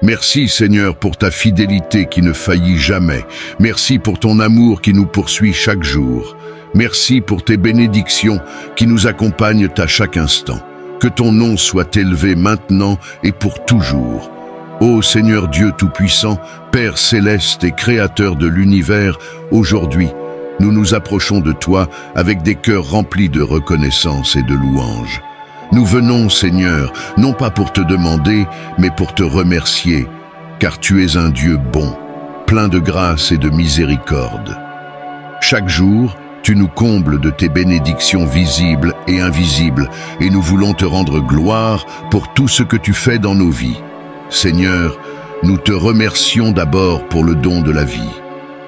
Merci Seigneur pour ta fidélité qui ne faillit jamais. Merci pour ton amour qui nous poursuit chaque jour. Merci pour tes bénédictions qui nous accompagnent à chaque instant. Que ton nom soit élevé maintenant et pour toujours. Ô Seigneur Dieu Tout-Puissant, Père céleste et Créateur de l'univers, aujourd'hui, nous nous approchons de toi avec des cœurs remplis de reconnaissance et de louange. Nous venons, Seigneur, non pas pour te demander, mais pour te remercier, car tu es un Dieu bon, plein de grâce et de miséricorde. Chaque jour, tu nous combles de tes bénédictions visibles et invisibles, et nous voulons te rendre gloire pour tout ce que tu fais dans nos vies. Seigneur, nous te remercions d'abord pour le don de la vie.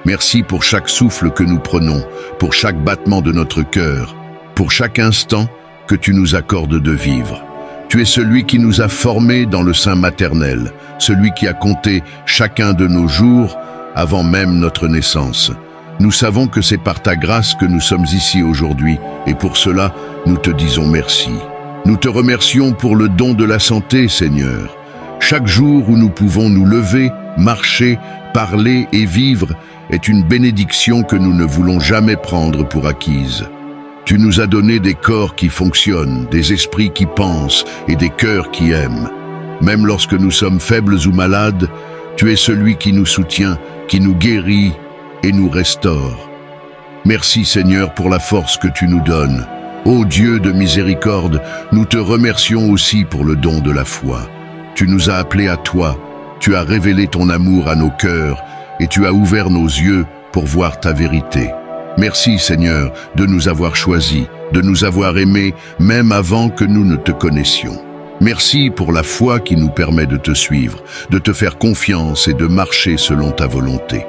Merci pour chaque souffle que nous prenons, pour chaque battement de notre cœur, pour chaque instant que tu nous accordes de vivre. Tu es celui qui nous a formés dans le sein maternel, celui qui a compté chacun de nos jours avant même notre naissance. Nous savons que c'est par ta grâce que nous sommes ici aujourd'hui, et pour cela, nous te disons merci. Nous te remercions pour le don de la santé, Seigneur. Chaque jour où nous pouvons nous lever, marcher, parler et vivre est une bénédiction que nous ne voulons jamais prendre pour acquise. Tu nous as donné des corps qui fonctionnent, des esprits qui pensent et des cœurs qui aiment. Même lorsque nous sommes faibles ou malades, tu es celui qui nous soutient, qui nous guérit et nous restaure. Merci Seigneur pour la force que tu nous donnes. Ô Dieu de miséricorde, nous te remercions aussi pour le don de la foi. Tu nous as appelés à toi, tu as révélé ton amour à nos cœurs et tu as ouvert nos yeux pour voir ta vérité. Merci Seigneur de nous avoir choisis, de nous avoir aimés même avant que nous ne te connaissions. Merci pour la foi qui nous permet de te suivre, de te faire confiance et de marcher selon ta volonté.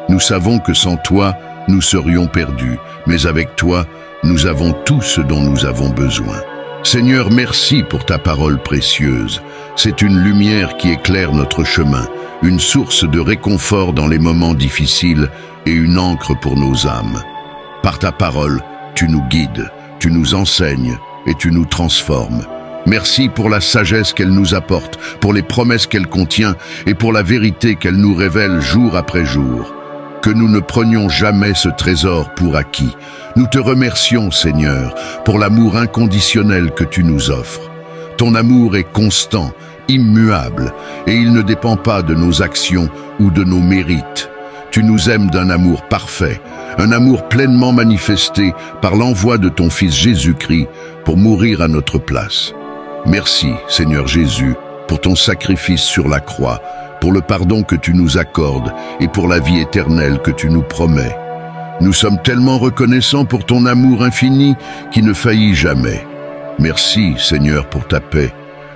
Nous savons que sans toi, nous serions perdus, mais avec toi, nous avons tout ce dont nous avons besoin. Seigneur, merci pour ta parole précieuse. C'est une lumière qui éclaire notre chemin, une source de réconfort dans les moments difficiles et une ancre pour nos âmes. Par ta parole, tu nous guides, tu nous enseignes et tu nous transformes. Merci pour la sagesse qu'elle nous apporte, pour les promesses qu'elle contient et pour la vérité qu'elle nous révèle jour après jour. Que nous ne prenions jamais ce trésor pour acquis. Nous te remercions, Seigneur, pour l'amour inconditionnel que tu nous offres. Ton amour est constant, immuable, et il ne dépend pas de nos actions ou de nos mérites. Tu nous aimes d'un amour parfait, un amour pleinement manifesté par l'envoi de ton Fils Jésus-Christ pour mourir à notre place. Merci, Seigneur Jésus, pour ton sacrifice sur la croix, pour le pardon que tu nous accordes et pour la vie éternelle que tu nous promets. Nous sommes tellement reconnaissants pour ton amour infini qui ne faillit jamais. Merci, Seigneur, pour ta paix,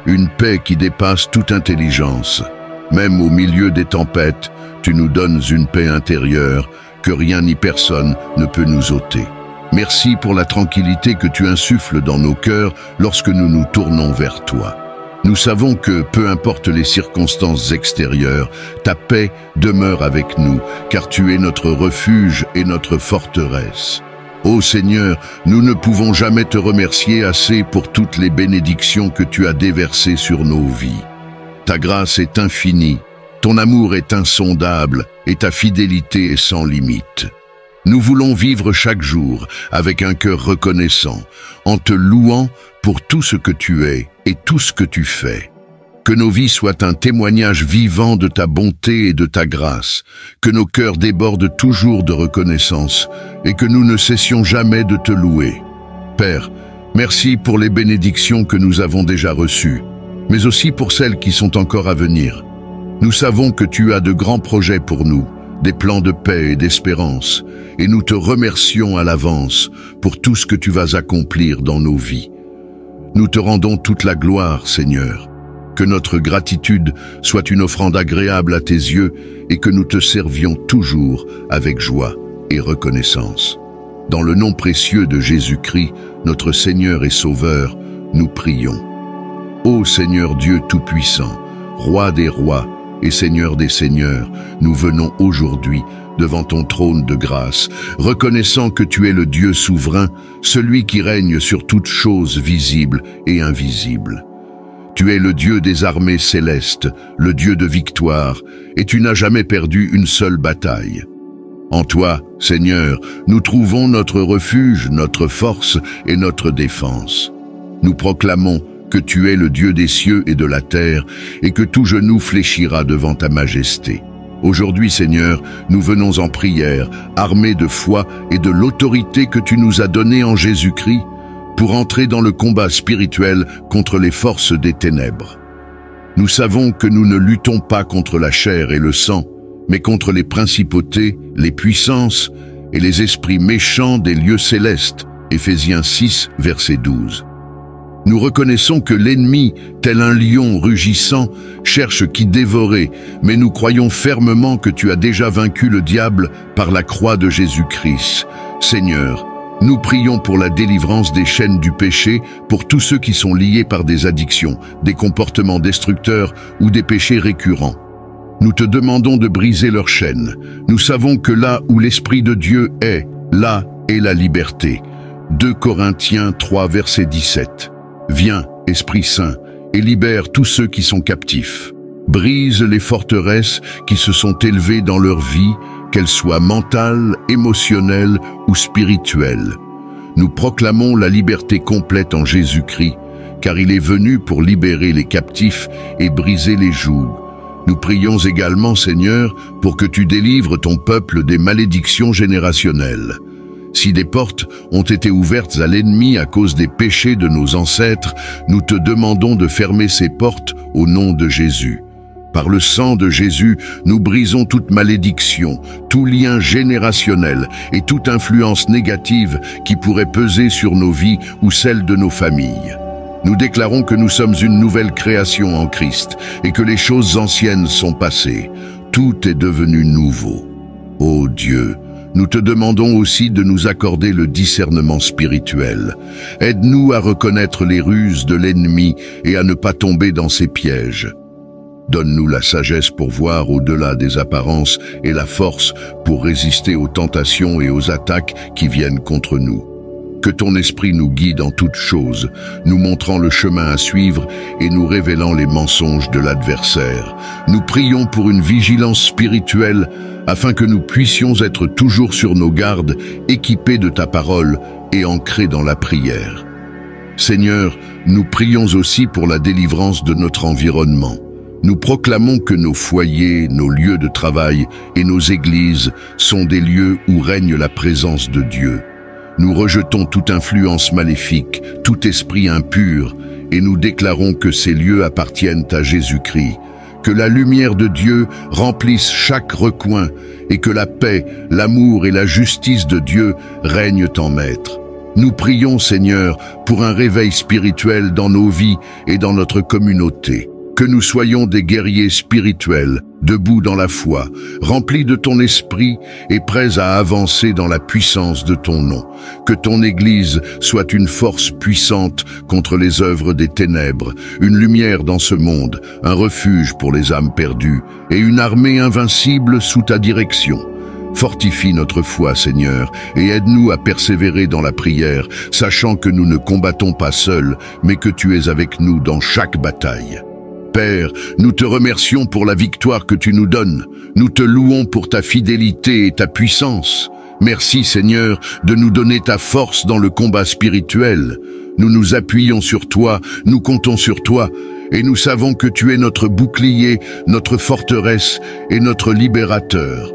une paix qui dépasse toute intelligence. Même au milieu des tempêtes, tu nous donnes une paix intérieure que rien ni personne ne peut nous ôter. Merci pour la tranquillité que tu insuffles dans nos cœurs lorsque nous nous tournons vers toi. Nous savons que, peu importe les circonstances extérieures, ta paix demeure avec nous, car tu es notre refuge et notre forteresse. Ô Seigneur, nous ne pouvons jamais te remercier assez pour toutes les bénédictions que tu as déversées sur nos vies. Ta grâce est infinie, ton amour est insondable et ta fidélité est sans limite. Nous voulons vivre chaque jour avec un cœur reconnaissant, en te louant pour tout ce que tu es et tout ce que tu fais. Que nos vies soient un témoignage vivant de ta bonté et de ta grâce, que nos cœurs débordent toujours de reconnaissance et que nous ne cessions jamais de te louer. Père, merci pour les bénédictions que nous avons déjà reçues, mais aussi pour celles qui sont encore à venir. Nous savons que tu as de grands projets pour nous, des plans de paix et d'espérance, et nous te remercions à l'avance pour tout ce que tu vas accomplir dans nos vies. Nous te rendons toute la gloire, Seigneur. Que notre gratitude soit une offrande agréable à tes yeux et que nous te servions toujours avec joie et reconnaissance. Dans le nom précieux de Jésus-Christ, notre Seigneur et Sauveur, nous prions. Ô Seigneur Dieu Tout-Puissant, Roi des rois et Seigneur des seigneurs, nous venons aujourd'hui devant ton trône de grâce, reconnaissant que tu es le Dieu souverain, celui qui règne sur toutes choses visibles et invisibles. Tu es le Dieu des armées célestes, le Dieu de victoire, et tu n'as jamais perdu une seule bataille. En toi, Seigneur, nous trouvons notre refuge, notre force et notre défense. Nous proclamons que tu es le Dieu des cieux et de la terre, et que tout genou fléchira devant ta majesté. Aujourd'hui, Seigneur, nous venons en prière, armés de foi et de l'autorité que tu nous as donnée en Jésus-Christ, pour entrer dans le combat spirituel contre les forces des ténèbres. Nous savons que nous ne luttons pas contre la chair et le sang, mais contre les principautés, les puissances et les esprits méchants des lieux célestes. Éphésiens 6, verset 12. Nous reconnaissons que l'ennemi, tel un lion rugissant, cherche qui dévorer, mais nous croyons fermement que tu as déjà vaincu le diable par la croix de Jésus-Christ. Seigneur, nous prions pour la délivrance des chaînes du péché, pour tous ceux qui sont liés par des addictions, des comportements destructeurs ou des péchés récurrents. Nous te demandons de briser leurs chaînes. Nous savons que là où l'Esprit de Dieu est, là est la liberté. 2 Corinthiens 3, verset 17. Viens, Esprit Saint, et libère tous ceux qui sont captifs. Brise les forteresses qui se sont élevées dans leur vie, qu'elles soient mentales, émotionnelles ou spirituelles. Nous proclamons la liberté complète en Jésus-Christ, car il est venu pour libérer les captifs et briser les jougs. Nous prions également, Seigneur, pour que tu délivres ton peuple des malédictions générationnelles. Si des portes ont été ouvertes à l'ennemi à cause des péchés de nos ancêtres, nous te demandons de fermer ces portes au nom de Jésus. Par le sang de Jésus, nous brisons toute malédiction, tout lien générationnel et toute influence négative qui pourrait peser sur nos vies ou celles de nos familles. Nous déclarons que nous sommes une nouvelle création en Christ et que les choses anciennes sont passées. Tout est devenu nouveau. Ô Dieu, nous te demandons aussi de nous accorder le discernement spirituel. Aide-nous à reconnaître les ruses de l'ennemi et à ne pas tomber dans ses pièges. Donne-nous la sagesse pour voir au-delà des apparences et la force pour résister aux tentations et aux attaques qui viennent contre nous. Que ton esprit nous guide en toutes choses, nous montrant le chemin à suivre et nous révélant les mensonges de l'adversaire. Nous prions pour une vigilance spirituelle afin que nous puissions être toujours sur nos gardes, équipés de ta parole et ancrés dans la prière. Seigneur, nous prions aussi pour la délivrance de notre environnement. Nous proclamons que nos foyers, nos lieux de travail et nos églises sont des lieux où règne la présence de Dieu. Nous rejetons toute influence maléfique, tout esprit impur, et nous déclarons que ces lieux appartiennent à Jésus-Christ. Que la lumière de Dieu remplisse chaque recoin, et que la paix, l'amour et la justice de Dieu règnent en maître. Nous prions, Seigneur, pour un réveil spirituel dans nos vies et dans notre communauté. Que nous soyons des guerriers spirituels, debout dans la foi, remplis de ton esprit et prêts à avancer dans la puissance de ton nom. Que ton Église soit une force puissante contre les œuvres des ténèbres, une lumière dans ce monde, un refuge pour les âmes perdues et une armée invincible sous ta direction. Fortifie notre foi, Seigneur, et aide-nous à persévérer dans la prière, sachant que nous ne combattons pas seuls, mais que tu es avec nous dans chaque bataille. Père, nous te remercions pour la victoire que tu nous donnes. Nous te louons pour ta fidélité et ta puissance. Merci, Seigneur, de nous donner ta force dans le combat spirituel. Nous nous appuyons sur toi, nous comptons sur toi, et nous savons que tu es notre bouclier, notre forteresse et notre libérateur.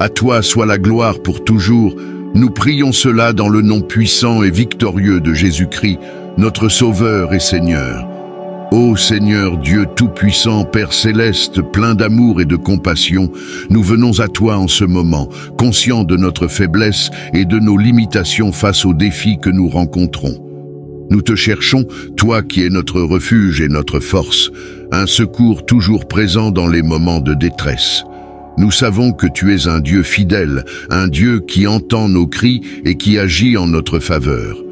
À toi soit la gloire pour toujours. Nous prions cela dans le nom puissant et victorieux de Jésus-Christ, notre Sauveur et Seigneur. Ô Seigneur Dieu Tout-Puissant, Père Céleste, plein d'amour et de compassion, nous venons à toi en ce moment, conscients de notre faiblesse et de nos limitations face aux défis que nous rencontrons. Nous te cherchons, toi qui es notre refuge et notre force, un secours toujours présent dans les moments de détresse. Nous savons que tu es un Dieu fidèle, un Dieu qui entend nos cris et qui agit en notre faveur.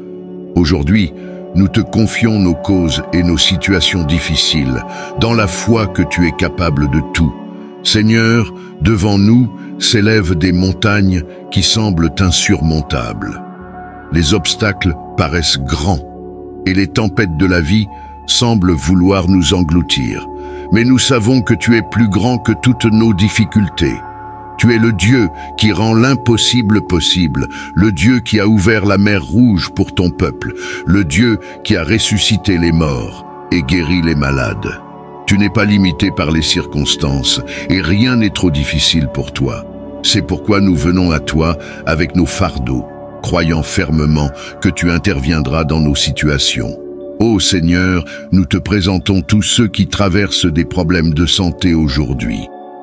Aujourd'hui, nous te confions nos causes et nos situations difficiles, dans la foi que tu es capable de tout. Seigneur, devant nous s'élèvent des montagnes qui semblent insurmontables. Les obstacles paraissent grands, et les tempêtes de la vie semblent vouloir nous engloutir. Mais nous savons que tu es plus grand que toutes nos difficultés. Tu es le Dieu qui rend l'impossible possible, le Dieu qui a ouvert la mer Rouge pour ton peuple, le Dieu qui a ressuscité les morts et guéri les malades. Tu n'es pas limité par les circonstances et rien n'est trop difficile pour toi. C'est pourquoi nous venons à toi avec nos fardeaux, croyant fermement que tu interviendras dans nos situations. Ô Seigneur, nous te présentons tous ceux qui traversent des problèmes de santé aujourd'hui.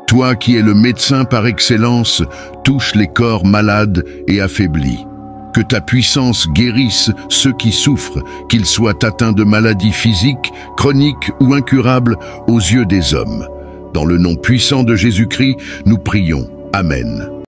Toi qui es le médecin par excellence, touche les corps malades et affaiblis. Que ta puissance guérisse ceux qui souffrent, qu'ils soient atteints de maladies physiques, chroniques ou incurables aux yeux des hommes. Dans le nom puissant de Jésus-Christ, nous prions. Amen.